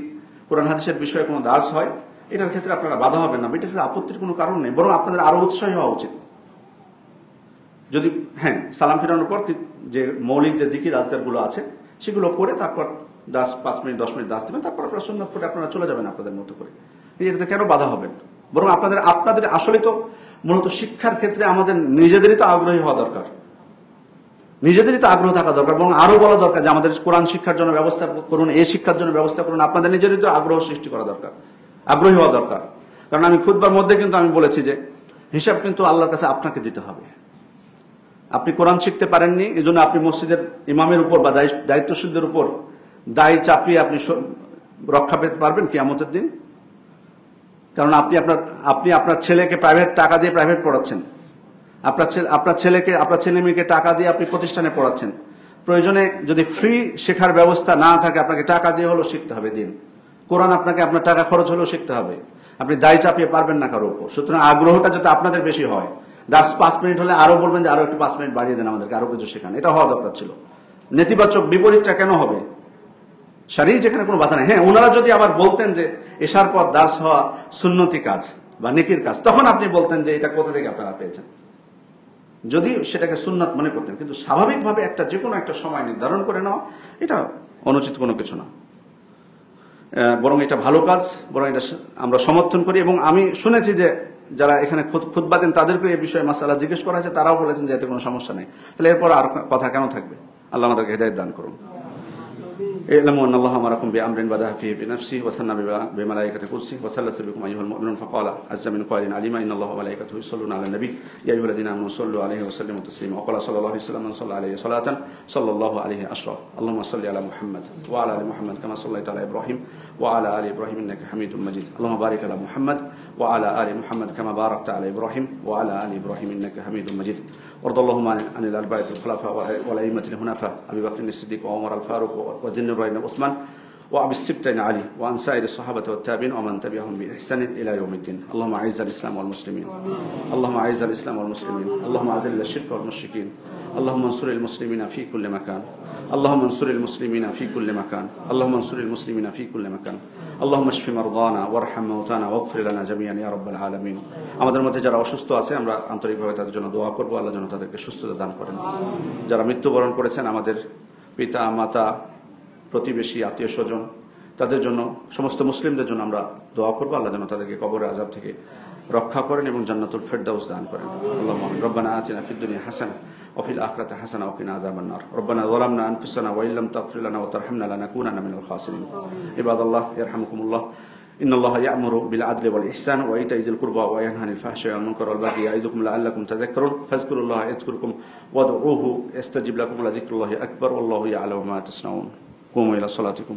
কোরআন হাদিসের বিষয়ে কোনো দার্স হয়, এটার ক্ষেত্রে আপনারা বাধা হবেন না, এটার ক্ষেত্রে আপত্তির কোনো কারণ নেই, বরং আপনাদের আরো উৎসাহী হওয়া উচিত। যদি হ্যাঁ, সালাম ফিরানোর পর যে মৌলিক যে জিকির আজকারগুলো আছে সেগুলো করে তারপর 5 মিনিট 10 মিনিট দাস দেবেন, তারপর আপনারা সুন্নাত পড়ে আপনারা চলে যাবেন আপনাদের মতো করে। এটাতে কেন বাধা হবেন? বরং আপনাদের আসলে তো মূলত শিক্ষার ক্ষেত্রে আমাদের নিজেদেরই তো আগ্রহী হওয়া দরকার, নিজেদেরই তো আগ্রহ থাকা দরকার, এবং আরো বলা দরকার যে আমাদের কোরআন শিক্ষার জন্য ব্যবস্থা করুন, এই শিক্ষার জন্য ব্যবস্থা করুন। আপনাদের নিজেরই তো আগ্রহ সৃষ্টি করা দরকার, আগ্রহী হওয়া দরকার। কারণ আমি খুতবার মধ্যে কিন্তু আমি বলেছি যে হিসাব কিন্তু আল্লাহর কাছে আপনাকে দিতে হবে। আপনি কোরআন শিখতে পারেননি, এই জন্য আপনি মসজিদের ইমামের উপর বা দায়িত্বশীলদের উপর দায় চাপিয়ে আপনি রক্ষা পেতে পারবেন কিয়ামতের দিন? কারণ আপনি আপনার ছেলেকে প্রাইভেট টাকা দিয়ে প্রাইভেট পড়াচ্ছেন, আপনার ছেলে মেয়েকে টাকা দিয়ে আপনি প্রতিষ্ঠানে পড়াচ্ছেন। প্রয়োজনে যদি ফ্রি শেখার ব্যবস্থা না থাকে, আপনাকে টাকা দিয়ে হলেও শিখতে হবে দিন। কোরআন আপনার টাকা খরচ হলেও শিখতে হবে। আপনি দায় চাপিয়ে পারবেন না কারোর উপর। সুতরাং আগ্রহটা যাতে আপনাদের বেশি হয়, 5 মিনিট হলে আরো বলবেন যে আরো একটু 5 মিনিট বাড়িয়ে দেন, আমাদেরকে আরো কিছু শেখান, এটা হওয়া দরকার ছিল। নেতিবাচক বিপরীতটা কেন হবে? শারীরিক যেখানে কোনো বাধা নেই। হ্যাঁ, ওনারা যদি আবার বলতেন যে এশার পর দার্স হওয়া সুন্নতি কাজ বা নেকির কাজ, তখন আপনি বলতেন যে এটা কোথা থেকে আপনারা পেয়েছেন, যদি সেটাকে সুন্নাত মনে করতেন। কিন্তু স্বাভাবিকভাবে যে কোনো একটা সময় নির্ধারণ করে নেওয়া, এটা অনুচিত কোনো কিছু না, বরং এটা ভালো কাজ, বরং এটা আমরা সমর্থন করি। এবং আমি শুনেছি যে যারা এখানে খুতবা দেন তাদেরকে এই বিষয়ে মাসালা জিজ্ঞেস করা হয়েছে, তারাও বলেছেন যে এতে কোনো সমস্যা নেই। তাহলে এরপর আর কথা কেন থাকবে? আল্লাহ আমাদেরকে হেদায়েত দান করুন। اعلموا ان الله امركم بامر بدا فيه بنفسه وثنى بملائكته قدسه وثلث بكم ايها المؤمنون فقال عز من قائل عليما ان الله وملائكته يصلون على النبي يا ايها الذين امنوا صلوا عليه وسلموا تسليما وقال صلى الله عليه وسلم من صلى عليه صلاه صلى الله عليه عشرا اللهم صل على محمد وعلى ال محمد كما صليت على ابراهيم وعلى ال ابراهيم انك حميد مجيد اللهم بارك على محمد وعلى ال محمد كما باركت على ابراهيم وعلى ال ابراهيم انك حميد مجيد وارض اللهم عن الاربعه الخلفاء والائمه الحنفاء ابي بكر الصديق وعمر الفاروق وذي النورين عثمان وأبي السبتين علي وعن سائر الصحابة والتابعين ومن تبعهم بإحسان إلى يوم الدين. اللهم أعز الإسلام والمسلمين، اللهم أعز الإسلام والمسلمين، اللهم أذل الشرك والمشركين، اللهم انصر المسلمين في كل مكان، اللهم انصر المسلمين في كل مكان، اللهم انصر المسلمين في كل مكان، اللهم اشف مرضانا وارحم موتانا واغفر لنا جميعا يا رب العالمين. আমাদের মধ্যে যারা অসুস্থ আছে আমরা আন্তরিকভাবে তাদের জন্য দোয়া করব, আল্লাহ যেন তাদেরকে সুস্থতা দান করেন। যারা মৃত্যুবরণ করেছেন আমাদের পিতা মাতা প্রতিবেশী আত্মীয় স্বজন তাদের জন্য সমস্ত মুসলিমদের জন্য আমরা দোয়া করব, আল্লাহ যেন তাদেরকে কবরের আযাব থেকে রক্ষা করেন এবং জান্নাতুল ফেরদাউস দান করেন। আল্লাহুম্মা আমিন। রব্বানা আতিনা ফিদ দুনিয়া হাসানাহ ওয়া ফিল আখিরাতি হাসানাহ ওয়া কিনা আযাবান নার। রব্বানা যালামনা আনফুসানা ওয়া ইল্লাম তাগফির লানা ওয়া তারহামনা লানাকুনান্না মিনাল খাসিরিন। ইবাদাল্লাহ ইয়ারহামুকুমুল্লাহ। إن الله يأمر بالعدل والإحسان وإيتاء ذي القربى وينهى عن الفحشاء والمنكر والبغي يعظكم لعلكم تذكرون فاذكروا الله يذكركم وادعوه يستجب لكم ولذكر الله أكبر والله يعلم ما تصنعون. قوموا إلى صلاتكم.